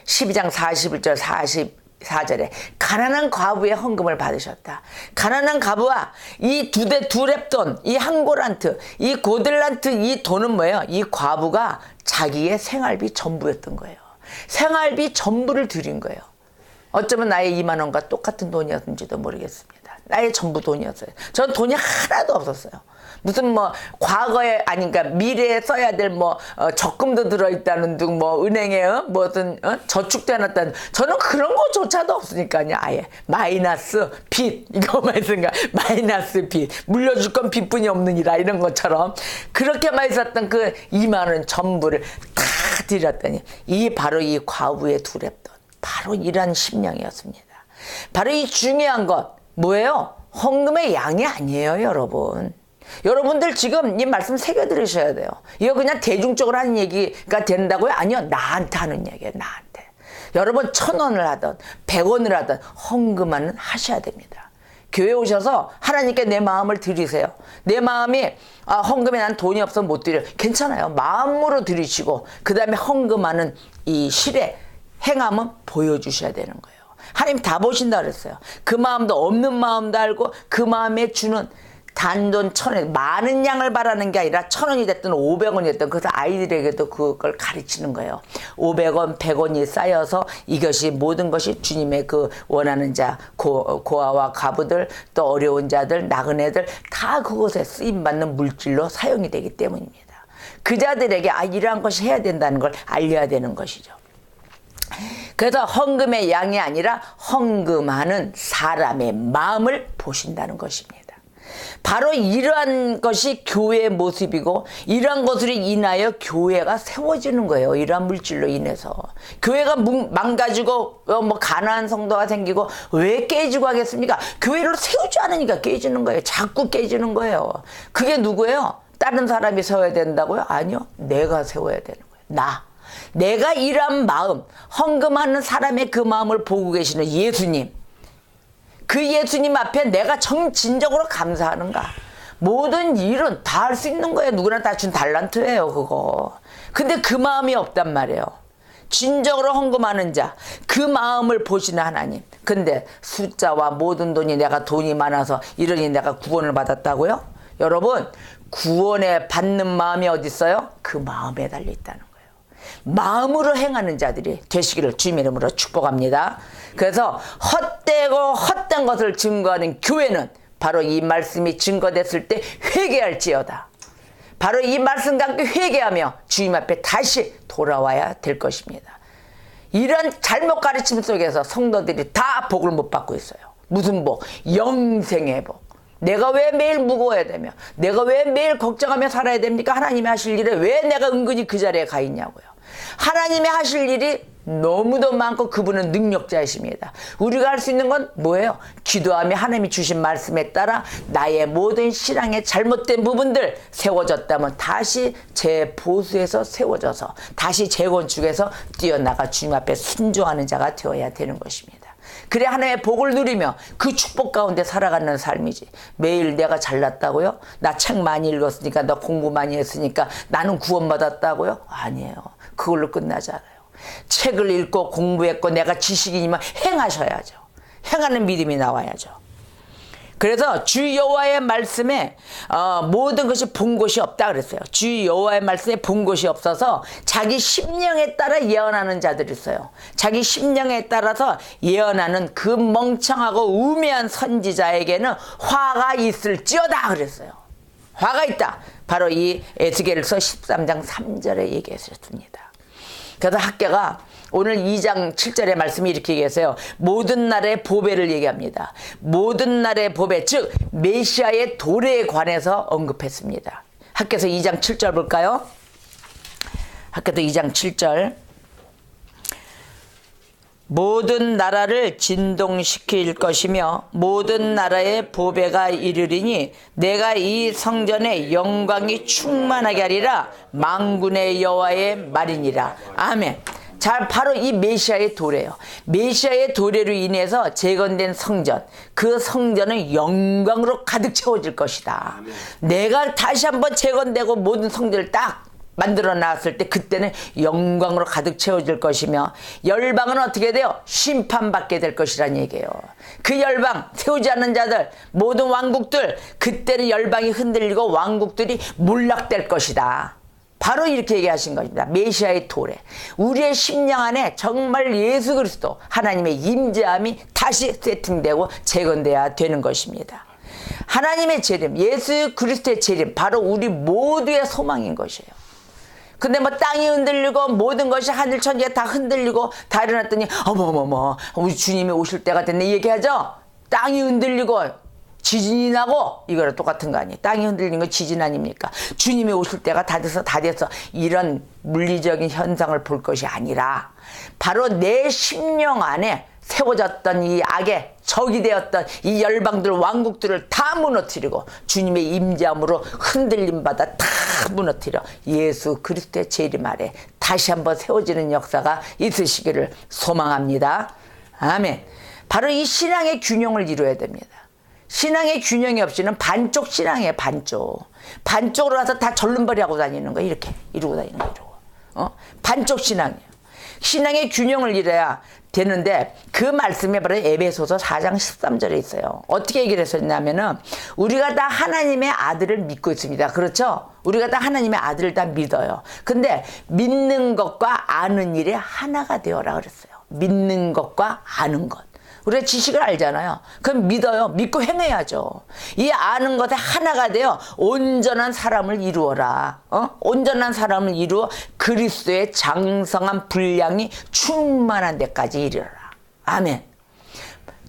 12장 41절 44절에 가난한 과부의 헌금을 받으셨다. 가난한 과부와 이 두 랩돈, 이 한 고란트, 이 고들란트 이 돈은 뭐예요? 이 과부가 자기의 생활비 전부였던 거예요. 생활비 전부를 드린 거예요. 어쩌면 나의 2만 원과 똑같은 돈이었는지도 모르겠습니다. 나의 전부 돈이었어요. 전 돈이 하나도 없었어요. 무슨 과거에 그러니까 미래에 써야 될 적금도 들어있다는 둥 은행에 무슨 저축돼 놨다는 저는 그런 거조차도 없으니까요. 아예 마이너스 빚 이거만 생각 마이너스 빚 물려줄 건 빚뿐이 없느니라 이런 것처럼 그렇게만 있었던 그 2만 원 전부를 다 드렸더니 바로 이 과부의 두 랩돈 바로 이런 심령이었습니다. 바로 이 중요한 것 뭐예요? 헌금의 양이 아니에요, 여러분. 여러분들 지금 이 말씀 새겨 들으셔야 돼요. 이거 그냥 대중적으로 하는 얘기가 된다고요? 아니요. 나한테 하는 얘기예요. 나한테. 여러분 1,000원을 하든 100원을 하든 헌금은 하셔야 됩니다. 교회 오셔서 하나님께 내 마음을 드리세요. 내 마음이 헌금에 난 돈이 없어서 못 드려. 괜찮아요. 마음으로 드리시고 그 다음에 헌금하는 이 실의 행함은 보여주셔야 되는 거예요. 하나님 다 보신다 그랬어요. 그 마음도 없는 마음도 알고 그 마음에 주는 단돈 1,000원 많은 양을 바라는 게 아니라 1,000원이 됐든 500원이 됐든 그래서 아이들에게도 그걸 가르치는 거예요. 500원 100원이 쌓여서 이것이 모든 것이 주님의 그 원하는 자 고아와 과부들 또 어려운 자들 나그네들 다 그곳에 쓰임받는 물질로 사용이 되기 때문입니다. 그 자들에게 이러한 것이 해야 된다는 걸 알려야 되는 것이죠. 그래서 헌금의 양이 아니라 헌금하는 사람의 마음을 보신다는 것입니다. 바로 이러한 것이 교회의 모습이고 이러한 것으로 인하여 교회가 세워지는 거예요. 이러한 물질로 인해서. 교회가 망가지고 가난한 성도가 생기고 왜 깨지고 하겠습니까? 교회를 세우지 않으니까 깨지는 거예요. 자꾸 깨지는 거예요. 그게 누구예요? 다른 사람이 세워야 된다고요? 아니요. 내가 세워야 되는 거예요. 나. 내가 이런 마음, 헌금하는 사람의 그 마음을 보고 계시는 예수님, 그 예수님 앞에 내가 정진적으로 감사하는가? 모든 일은 다 할 수 있는 거예요. 누구나 다 준 달란트예요, 그거. 근데 그 마음이 없단 말이에요. 진정으로 헌금하는 자, 그 마음을 보시는 하나님. 근데 숫자와 모든 돈이, 내가 돈이 많아서 이러니 내가 구원을 받았다고요? 여러분, 구원에 받는 마음이 어디 있어요? 그 마음에 달려 있다는 거예요. 마음으로 행하는 자들이 되시기를 주님 이름으로 축복합니다. 그래서 헛되고 헛된 것을 증거하는 교회는 바로 이 말씀이 증거됐을 때 회개할지어다. 바로 이 말씀과 함께 회개하며 주님 앞에 다시 돌아와야 될 것입니다. 이런 잘못 가르침 속에서 성도들이 다 복을 못 받고 있어요. 무슨 복? 영생의 복. 내가 왜 매일 무거워야 되며, 내가 왜 매일 걱정하며 살아야 됩니까? 하나님이 하실 일에 왜 내가 은근히 그 자리에 가 있냐고요. 하나님이 하실 일이 너무도 많고 그분은 능력자이십니다. 우리가 할 수 있는 건 뭐예요? 기도하며 하나님이 주신 말씀에 따라 나의 모든 신앙의 잘못된 부분들 세워졌다면 다시 재보수해서 세워져서 다시 재건축해서 뛰어나가 주님 앞에 순종하는 자가 되어야 되는 것입니다. 그래 하나님의 복을 누리며 그 축복 가운데 살아가는 삶이지. 매일 내가 잘났다고요? 나 책 많이 읽었으니까, 나 공부 많이 했으니까 나는 구원받았다고요? 아니에요. 그걸로 끝나지 않아요. 책을 읽고 공부했고 내가 지식이니만 행하셔야죠. 행하는 믿음이 나와야죠. 그래서 주 여호와의 말씀에 모든 것이 본 곳이 없다 그랬어요. 주 여호와의 말씀에 본 곳이 없어서 자기 심령에 따라 예언하는 자들이 있어요. 자기 심령에 따라서 예언하는 그 멍청하고 우매한 선지자에게는 화가 있을지어다 그랬어요. 화가 있다. 바로 이 에스겔서 13장 3절에 얘기했습니다. 그래서 학계가 오늘 2장 7절의 말씀이 이렇게 얘기했어요. 모든 날의 보배를 얘기합니다. 모든 날의 보배, 즉 메시아의 도래에 관해서 언급했습니다. 학계서 2장 7절 볼까요? 학계서 2장 7절. 모든 나라를 진동시킬 것이며 모든 나라의 보배가 이르리니 내가 이 성전에 영광이 충만하게 하리라. 만군의 여호와의 말이니라. 아멘. 자, 바로 이 메시아의 도래요. 메시아의 도래로 인해서 재건된 성전, 그 성전은 영광으로 가득 채워질 것이다. 내가 다시 한번 재건되고 모든 성전을 딱 만들어 놨을 때 그때는 영광으로 가득 채워질 것이며 열방은 어떻게 돼요? 심판받게 될 것이란 얘기예요. 그 열방, 세우지 않는 자들, 모든 왕국들, 그때는 열방이 흔들리고 왕국들이 몰락될 것이다. 바로 이렇게 얘기하신 것입니다. 메시아의 도래. 우리의 심령 안에 정말 예수 그리스도 하나님의 임재함이 다시 세팅되고 재건돼야 되는 것입니다. 하나님의 재림, 예수 그리스도의 재림, 바로 우리 모두의 소망인 것이에요. 근데 뭐 땅이 흔들리고 모든 것이 하늘 천지가 다 흔들리고 다 일어났더니 어머머머 우리 주님이 오실 때가 됐네 얘기하죠. 땅이 흔들리고 지진이 나고 이거랑 똑같은 거 아니에요. 땅이 흔들리는 건 지진 아닙니까? 주님이 오실 때가 다 돼서 이런 물리적인 현상을 볼 것이 아니라 바로 내 심령 안에 세워졌던 이 악의 적이 되었던 이 열방들 왕국들을 다 무너뜨리고 주님의 임재함으로 흔들림 받아 다 무너뜨려 예수 그리스도의 재림 아래 다시 한번 세워지는 역사가 있으시기를 소망합니다. 아멘. 바로 이 신앙의 균형을 이루어야 됩니다. 신앙의 균형이 없이는 반쪽 신앙이에요. 반쪽으로 와서 다 절름발이하고 다니는 거예요. 이렇게 이러고 다니는 거예요. 반쪽 신앙이에요. 신앙의 균형을 이뤄야 되는데 그 말씀이 바로 에베소서 4장 13절에 있어요. 어떻게 얘기를 했었냐면은 우리가 다 하나님의 아들을 믿고 있습니다. 그렇죠? 우리가 다 하나님의 아들을 다 믿어요. 근데 믿는 것과 아는 일에 하나가 되어라 그랬어요. 믿는 것과 아는 것. 우리가 지식을 알잖아요. 그럼 믿어요. 믿고 행해야죠. 이 아는 것에 하나가 되어 온전한 사람을 이루어라. 온전한 사람을 이루어 그리스도의 장성한 분량이 충만한 데까지 이르러라. 아멘.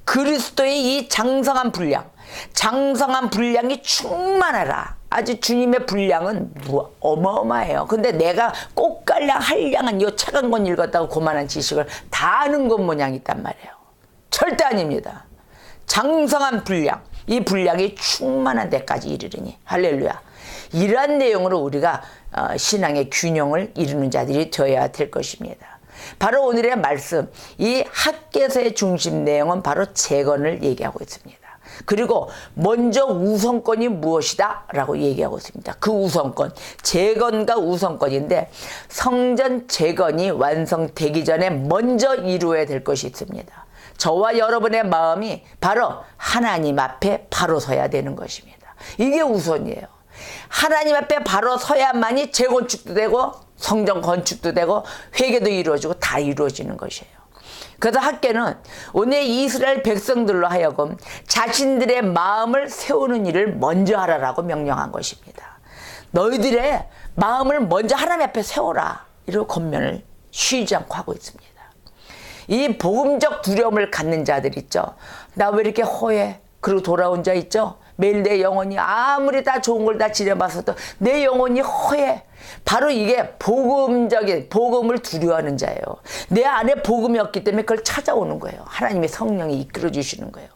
그리스도의 이 장성한 분량이 충만하라. 아주 주님의 분량은 어마어마해요. 근데 내가 꽃갈량 한량한 요 차가운 건 읽었다고 그만한 지식을 다 아는 것 모양 있단 말이에요. 절대 아닙니다. 장성한 분량, 이 분량이 충만한 데까지 이르리니 할렐루야. 이러한 내용으로 우리가 신앙의 균형을 이루는 자들이 되어야 될 것입니다. 바로 오늘의 말씀, 이 학개서의 중심 내용은 바로 재건을 얘기하고 있습니다. 그리고 먼저 우선권이 무엇이다 라고 얘기하고 있습니다. 그 우선권, 재건과 우선권인데 성전 재건이 완성되기 전에 먼저 이루어야 될 것이 있습니다. 저와 여러분의 마음이 바로 하나님 앞에 바로 서야 되는 것입니다. 이게 우선이에요. 하나님 앞에 바로 서야만이 재건축도 되고 성전 건축도 되고 회개도 이루어지고 다 이루어지는 것이에요. 그래서 학개는 오늘 이스라엘 백성들로 하여금 자신들의 마음을 세우는 일을 먼저 하라라고 명령한 것입니다. 너희들의 마음을 먼저 하나님 앞에 세워라. 이런 권면을 쉬지 않고 하고 있습니다. 이 복음적 두려움을 갖는 자들 있죠. 나 왜 이렇게 허해? 그리고 돌아온 자 있죠. 매일 내 영혼이 아무리 다 좋은 걸 다 지내봤어도 내 영혼이 허해. 바로 이게 복음적인, 복음을 두려워하는 자예요. 내 안에 복음이 없기 때문에 그걸 찾아오는 거예요. 하나님의 성령이 이끌어 주시는 거예요.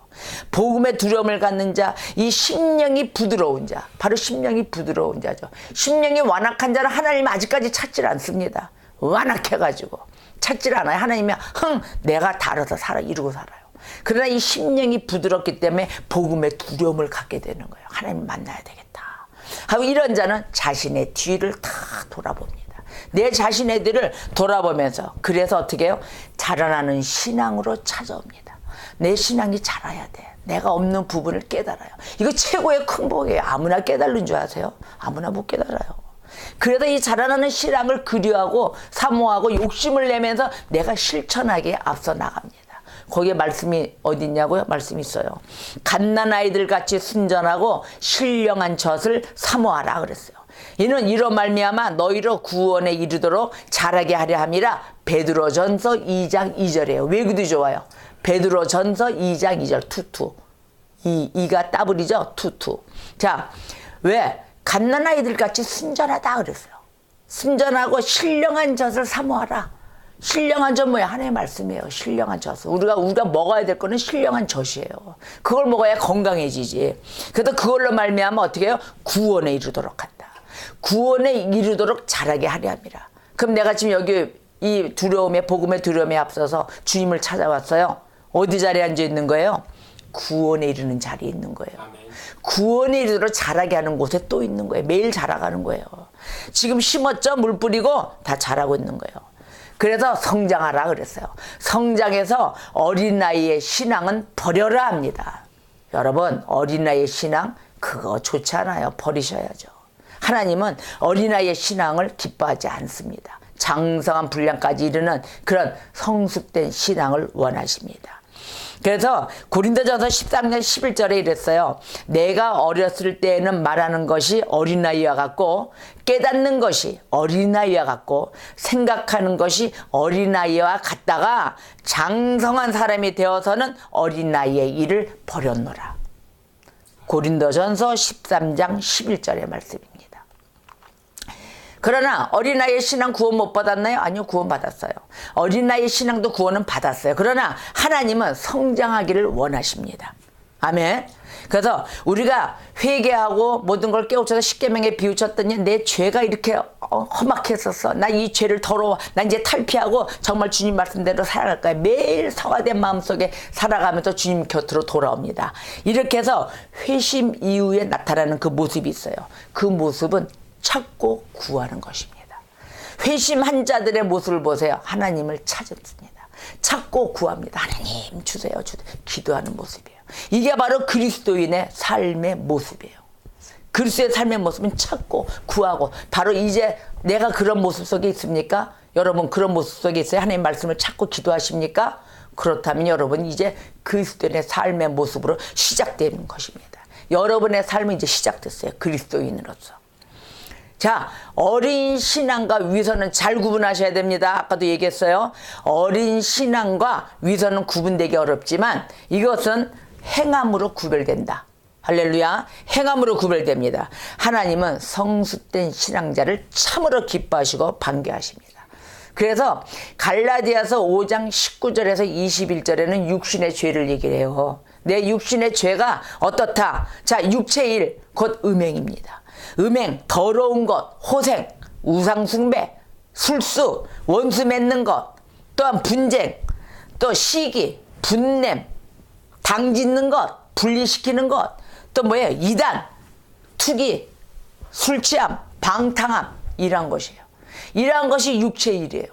복음의 두려움을 갖는 자, 이 심령이 부드러운 자, 바로 심령이 부드러운 자죠. 심령이 완악한 자는 하나님 아직까지 찾질 않습니다. 완악해가지고 찾질 않아요. 하나님이 내가 다 알아서 이루고 살아요. 그러나 이 심령이 부드럽기 때문에 복음의 두려움을 갖게 되는 거예요. 하나님 만나야 되겠다 하고 이런 자는 자신의 뒤를 다 돌아봅니다. 내 자신의 뒤를 돌아보면서 그래서 어떻게 해요? 자라나는 신앙으로 찾아옵니다. 내 신앙이 자라야 돼. 내가 없는 부분을 깨달아요. 이거 최고의 큰 복이에요. 아무나 깨달는 줄 아세요? 아무나 못 깨달아요. 그래서 이 자라나는 신앙을 그리워하고 사모하고 욕심을 내면서 내가 실천하기에 앞서 나갑니다. 거기에 말씀이 어디 있냐고요? 말씀이 있어요. 갓난아이들 같이 순전하고 신령한 젖을 사모하라 그랬어요. 이는 이로 말미암아 너희로 구원에 이르도록 자라게 하려 함이라. 베드로전서 2장 2절이에요. 왜 그리 좋아요? 베드로전서 2장 2절 투투. 이가 따블이죠? 투투. 자, 왜? 갓난아이들 같이 순전하다 그랬어요. 순전하고 신령한 젖을 사모하라. 신령한 젖 뭐야? 하나님의 말씀이에요. 신령한 젖. 우리가 먹어야 될 거는 신령한 젖이에요. 그걸 먹어야 건강해지지. 그래서 그걸로 말미암아 어떻게 해요? 구원에 이르도록 한다. 구원에 이르도록 자라게 하려 함이라. 그럼 내가 지금 여기 이 두려움에, 복음의 두려움에 앞서서 주님을 찾아왔어요. 어디 자리에 앉아 있는 거예요? 구원에 이르는 자리에 있는 거예요. 구원에 이르도록 자라게 하는 곳에 또 있는 거예요. 매일 자라가는 거예요. 지금 심었죠? 물 뿌리고 다 자라고 있는 거예요. 그래서 성장하라 그랬어요. 성장해서 어린 나이의 신앙은 버려라 합니다. 여러분, 어린 나이의 신앙 그거 좋지 않아요. 버리셔야죠. 하나님은 어린 나이의 신앙을 기뻐하지 않습니다. 장성한 분량까지 이르는 그런 성숙된 신앙을 원하십니다. 그래서 고린도전서 13장 11절에 이랬어요. 내가 어렸을 때에는 말하는 것이 어린아이와 같고 깨닫는 것이 어린아이와 같고 생각하는 것이 어린아이와 같다가 장성한 사람이 되어서는 어린아이의 일을 버렸노라. 고린도전서 13장 11절의 말씀입니다. 그러나 어린아이의 신앙 구원 못 받았나요? 아니요, 구원 받았어요. 어린아이의 신앙도 구원은 받았어요. 그러나 하나님은 성장하기를 원하십니다. 아멘. 그래서 우리가 회개하고 모든 걸 깨우쳐서 십계명에 비우쳤더니 내 죄가 이렇게 험악했었어. 나 이 죄를 더러워. 나 이제 탈피하고 정말 주님 말씀대로 살아갈 거야. 매일 성화된 마음속에 살아가면서 주님 곁으로 돌아옵니다. 이렇게 해서 회심 이후에 나타나는 그 모습이 있어요. 그 모습은 찾고 구하는 것입니다. 회심한 자들의 모습을 보세요. 하나님을 찾습니다. 찾고 구합니다. 하나님 주세요. 기도하는 모습이에요. 이게 바로 그리스도인의 삶의 모습이에요. 그리스도의 삶의 모습은 찾고 구하고, 바로 이제 내가 그런 모습 속에 있습니까? 여러분 그런 모습 속에 있어요? 하나님 말씀을 찾고 기도하십니까? 그렇다면 여러분 이제 그리스도인의 삶의 모습으로 시작되는 것입니다. 여러분의 삶은 이제 시작됐어요. 그리스도인으로서. 자, 어린 신앙과 위선은 잘 구분하셔야 됩니다. 아까도 얘기했어요. 어린 신앙과 위선은 구분되기 어렵지만 이것은 행함으로 구별된다. 할렐루야. 행함으로 구별됩니다. 하나님은 성숙된 신앙자를 참으로 기뻐하시고 반겨하십니다. 그래서 갈라디아서 5장 19절에서 21절에는 육신의 죄를 얘기를 해요. 내 육신의 죄가 어떻다? 자, 육체의 일, 곧 음행입니다. 음행, 더러운 것, 호생, 우상숭배, 술수, 원수 맺는 것, 또한 분쟁, 또 시기, 분냄, 당짓는 것, 분리시키는 것, 또 뭐예요? 이단, 투기, 술취함, 방탕함, 이러한 것이에요. 이러한 것이 육체의 일이에요.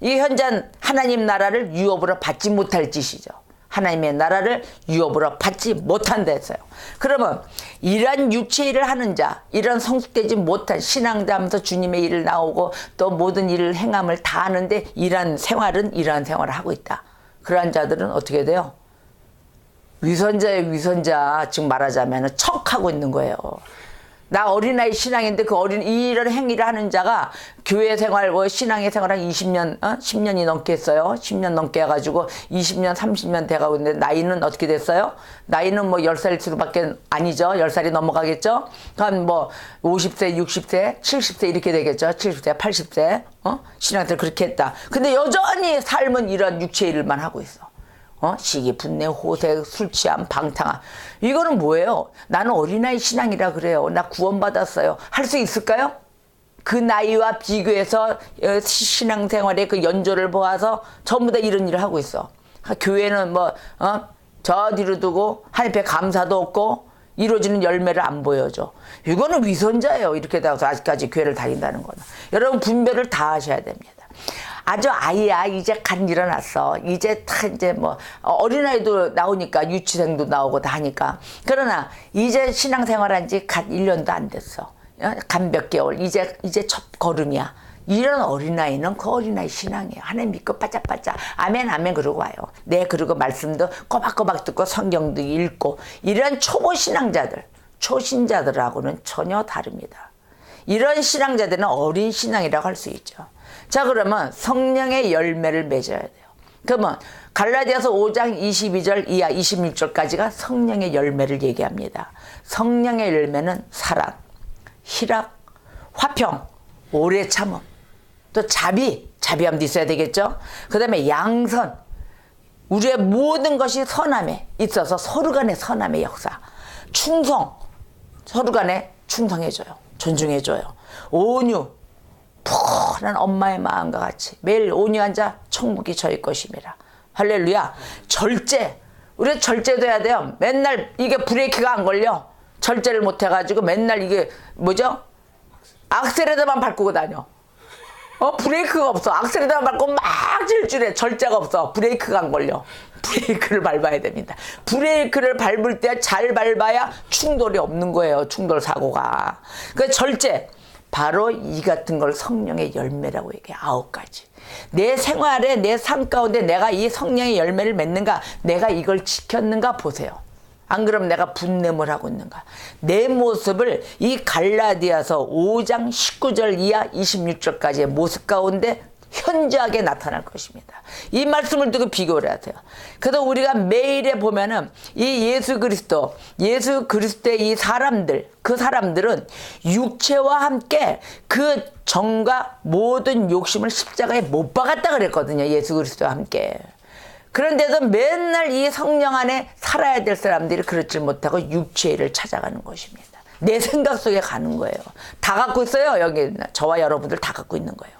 이게 현재 하나님 나라를 유업으로 받지 못할 짓이죠. 하나님의 나라를 유업으로 받지 못한다 했어요. 그러면 이러한 육체 일을 하는 자, 이런 성숙되지 못한 신앙자면서 주님의 일을 나오고 또 모든 일을 행함을 다 하는데 이러한 생활을 하고 있다. 그러한 자들은 어떻게 돼요? 위선자의 위선자, 즉 말하자면 척하고 있는 거예요. 나 어린아이 신앙인데 이런 행위를 하는 자가 교회 생활, 신앙의 생활 한 20년, 10년이 넘게 했어요. 10년 넘게 해가지고 20년, 30년 돼가고 있는데 나이는 어떻게 됐어요? 나이는 뭐 10살일수밖에 아니죠. 10살이 넘어가겠죠? 한 뭐 50세, 60세, 70세 이렇게 되겠죠. 70세, 80세, 신앙생활 그렇게 했다. 근데 여전히 삶은 이런 육체 일만 하고 있어. 시기, 분내, 호색, 술취함, 방탕함. 이거는 뭐예요? 나는 어린아이 신앙이라 그래요. 나 구원받았어요. 할 수 있을까요? 그 나이와 비교해서 신앙생활의 그 연조를 보아서 전부 다 이런 일을 하고 있어. 교회는 저 뒤로 두고 하나님 앞에 감사도 없고 이루어지는 열매를 안 보여줘. 이거는 위선자예요. 이렇게 돼서 아직까지 교회를 다닌다는 거는. 여러분 분별을 다 하셔야 됩니다. 아주 아이야 이제 갓 일어났어. 이제 어린아이도 나오니까 유치생도 나오고 다 하니까. 그러나 이제 신앙생활한 지 갓 1년도 안 됐어. 갓 몇 개월. 이제 첫 걸음이야. 이런 어린아이는 그 어린아이 신앙이에요. 하나님 믿고 바짝바짝 아멘 아멘 그러고 와요. 네, 그리고 말씀도 꼬박꼬박 듣고 성경도 읽고. 이런 초보 신앙자들, 초신자들하고는 전혀 다릅니다. 이런 신앙자들은 어린 신앙이라고 할 수 있죠. 자, 그러면 성령의 열매를 맺어야 돼요. 그러면 갈라디아서 5장 22절 이하 26절까지가 성령의 열매를 얘기합니다. 성령의 열매는 사랑, 희락, 화평, 오래 참음, 또 자비함도 있어야 되겠죠. 그 다음에 양선, 우리의 모든 것이 선함에 있어서 서로 간의 선함의 역사, 충성, 서로 간에 충성해줘요. 존중해줘요. 온유, 푸른 엄마의 마음과 같이 매일 온유한 자 천국이 저희 것임이라. 할렐루야. 절제, 우리 절제도 해야 돼요. 맨날 이게 브레이크가 안 걸려. 절제를 못 해가지고 맨날 이게 뭐죠? 악셀에다만 밟고 다녀. 브레이크가 없어. 악셀에다만 밟고 막 질주해. 절제가 없어. 브레이크가 안 걸려. 브레이크를 밟아야 됩니다. 브레이크를 밟을 때 잘 밟아야 충돌이 없는 거예요. 충돌 사고가. 그 절제. 바로 이 같은 걸 성령의 열매라고 얘기해. 9가지. 내 생활에, 내 삶 가운데 내가 이 성령의 열매를 맺는가, 내가 이걸 지켰는가 보세요. 안 그러면 내가 분냄을 하고 있는가. 내 모습을 이 갈라디아서 5장 19절 이하 26절까지의 모습 가운데 현저하게 나타날 것입니다. 이 말씀을 두고 비교를 하세요. 그래서 우리가 매일에 보면은 이 예수 그리스도의 이 사람들, 그 사람들은 육체와 함께 그 정과 모든 욕심을 십자가에 못 박았다 그랬거든요. 예수 그리스도와 함께. 그런데도 맨날 이 성령 안에 살아야 될 사람들이 그렇지 못하고 육체를 찾아가는 것입니다. 내 생각 속에 가는 거예요. 다 갖고 있어요. 여기 저와 여러분들 다 갖고 있는 거예요.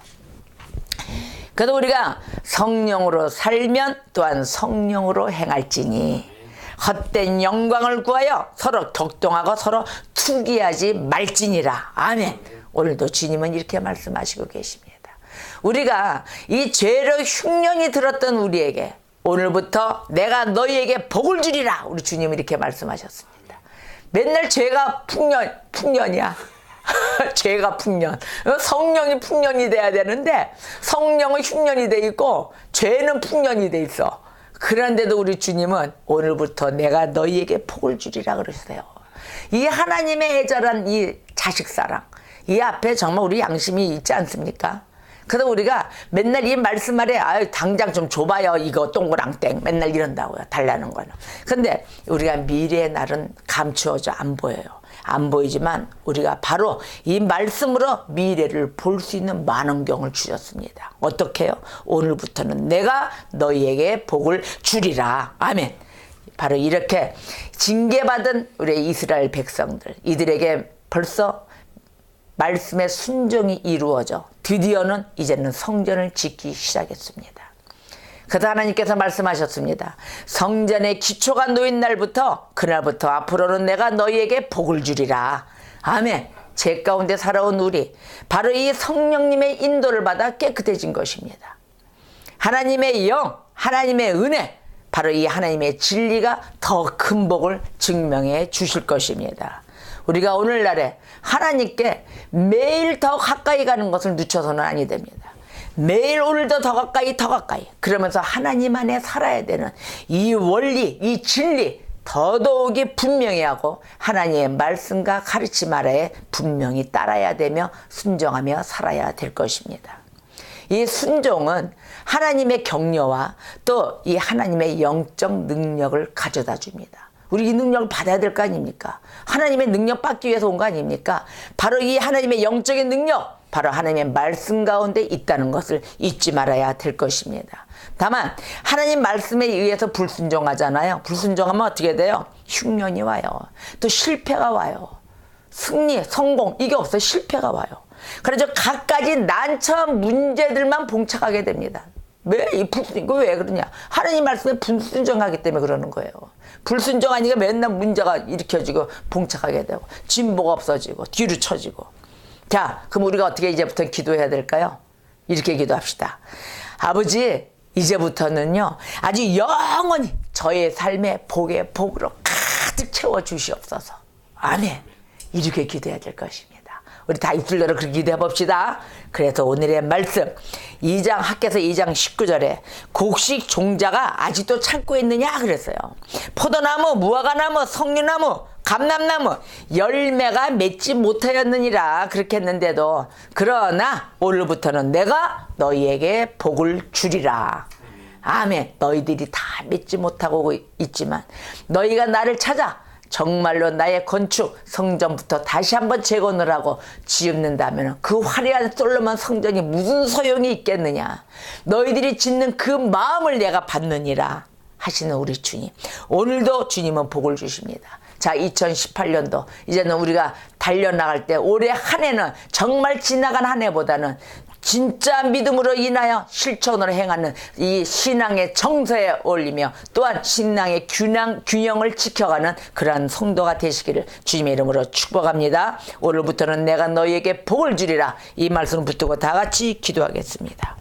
그래서 우리가 성령으로 살면 또한 성령으로 행할지니 헛된 영광을 구하여 서로 격동하고 서로 투기하지 말지니라. 아멘. 오늘도 주님은 이렇게 말씀하시고 계십니다. 우리가 이 죄로 흉년이 들었던 우리에게 오늘부터 내가 너희에게 복을 주리라. 우리 주님은 이렇게 말씀하셨습니다. 맨날 죄가 풍년이야. 죄가 풍년. 성령이 풍년이 돼야 되는데 성령은 흉년이 돼 있고 죄는 풍년이 돼 있어. 그런데도 우리 주님은 오늘부터 내가 너희에게 복을 주리라 그러세요. 이 하나님의 애절한 이 자식사랑, 이 앞에 정말 우리 양심이 있지 않습니까? 그래서 우리가 맨날 이 말씀 아래 아유 당장 좀 줘봐요. 이거 동그랑땡 맨날 이런다고요. 달라는 거는. 근데 우리가 미래의 날은 감추어져 안 보여요. 안 보이지만 우리가 바로 이 말씀으로 미래를 볼 수 있는 만원경을 주셨습니다. 어떻게 해요? 오늘부터는 내가 너희에게 복을 주리라. 아멘. 바로 이렇게 징계받은 우리 이스라엘 백성들, 이들에게 벌써 말씀의 순종이 이루어져 드디어는 이제는 성전을 짓기 시작했습니다. 그래서 하나님께서 말씀하셨습니다. 성전의 기초가 놓인 날부터 그날부터 앞으로는 내가 너희에게 복을 주리라. 아멘. 제 가운데 살아온 우리 바로 이 성령님의 인도를 받아 깨끗해진 것입니다. 하나님의 영, 하나님의 은혜, 바로 이 하나님의 진리가 더 큰 복을 증명해 주실 것입니다. 우리가 오늘날에 하나님께 매일 더 가까이 가는 것을 늦춰서는 아니 됩니다. 매일 오늘도 더 가까이 그러면서 하나님 안에 살아야 되는 이 원리, 이 진리 더더욱이 분명히 하고 하나님의 말씀과 가르침 아래에 분명히 따라야 되며 순종하며 살아야 될 것입니다. 이 순종은 하나님의 격려와 또 이 하나님의 영적 능력을 가져다 줍니다. 우리 이 능력을 받아야 될 거 아닙니까? 하나님의 능력 받기 위해서 온 거 아닙니까? 바로 이 하나님의 영적인 능력, 바로 하나님의 말씀 가운데 있다는 것을 잊지 말아야 될 것입니다. 다만 하나님 말씀에 의해서 불순종하잖아요. 불순종하면 어떻게 돼요? 흉년이 와요. 또 실패가 와요. 승리, 성공 이게 없어요. 실패가 와요. 그래서 갖가지 난처한 문제들만 봉착하게 됩니다. 이거 왜 그러냐? 하나님 말씀에 불순종하기 때문에 그러는 거예요. 불순종하니까 맨날 문제가 일으켜지고 봉착하게 되고 진보가 없어지고 뒤로 쳐지고. 자, 그럼 우리가 어떻게 이제부터 기도해야 될까요? 이렇게 기도합시다. 아버지, 이제부터는요 아주 영원히 저의 삶에 복의 복으로 가득 채워 주시옵소서. 아멘. 이렇게 기도해야 될 것입니다. 우리 다 입술대로 그렇게 기도해 봅시다. 그래서 오늘의 말씀 학개서 2장 19절에 곡식 종자가 아직도 창고에 있느냐 그랬어요. 포도나무, 무화과나무, 석류나무, 감람나무 열매가 맺지 못하였느니라 그렇게 했는데도 그러나 오늘부터는 내가 너희에게 복을 주리라. 아멘. 너희들이 다 맺지 못하고 있지만 너희가 나를 찾아 정말로 나의 건축 성전부터 다시 한번 재건을 하고 지읍는다면 그 화려한 솔로몬 성전이 무슨 소용이 있겠느냐. 너희들이 짓는 그 마음을 내가 받느니라 하시는 우리 주님. 오늘도 주님은 복을 주십니다. 자, 2018년도 이제는 우리가 달려나갈 때 올해 한 해는 정말 지나간 한 해보다는 진짜 믿음으로 인하여 실천으로 행하는 이 신앙의 정서에 올리며 또한 신앙의 균형을 지켜가는 그러한 성도가 되시기를 주님의 이름으로 축복합니다. 오늘부터는 내가 너희에게 복을 주리라. 이 말씀을 붙들고 다 같이 기도하겠습니다.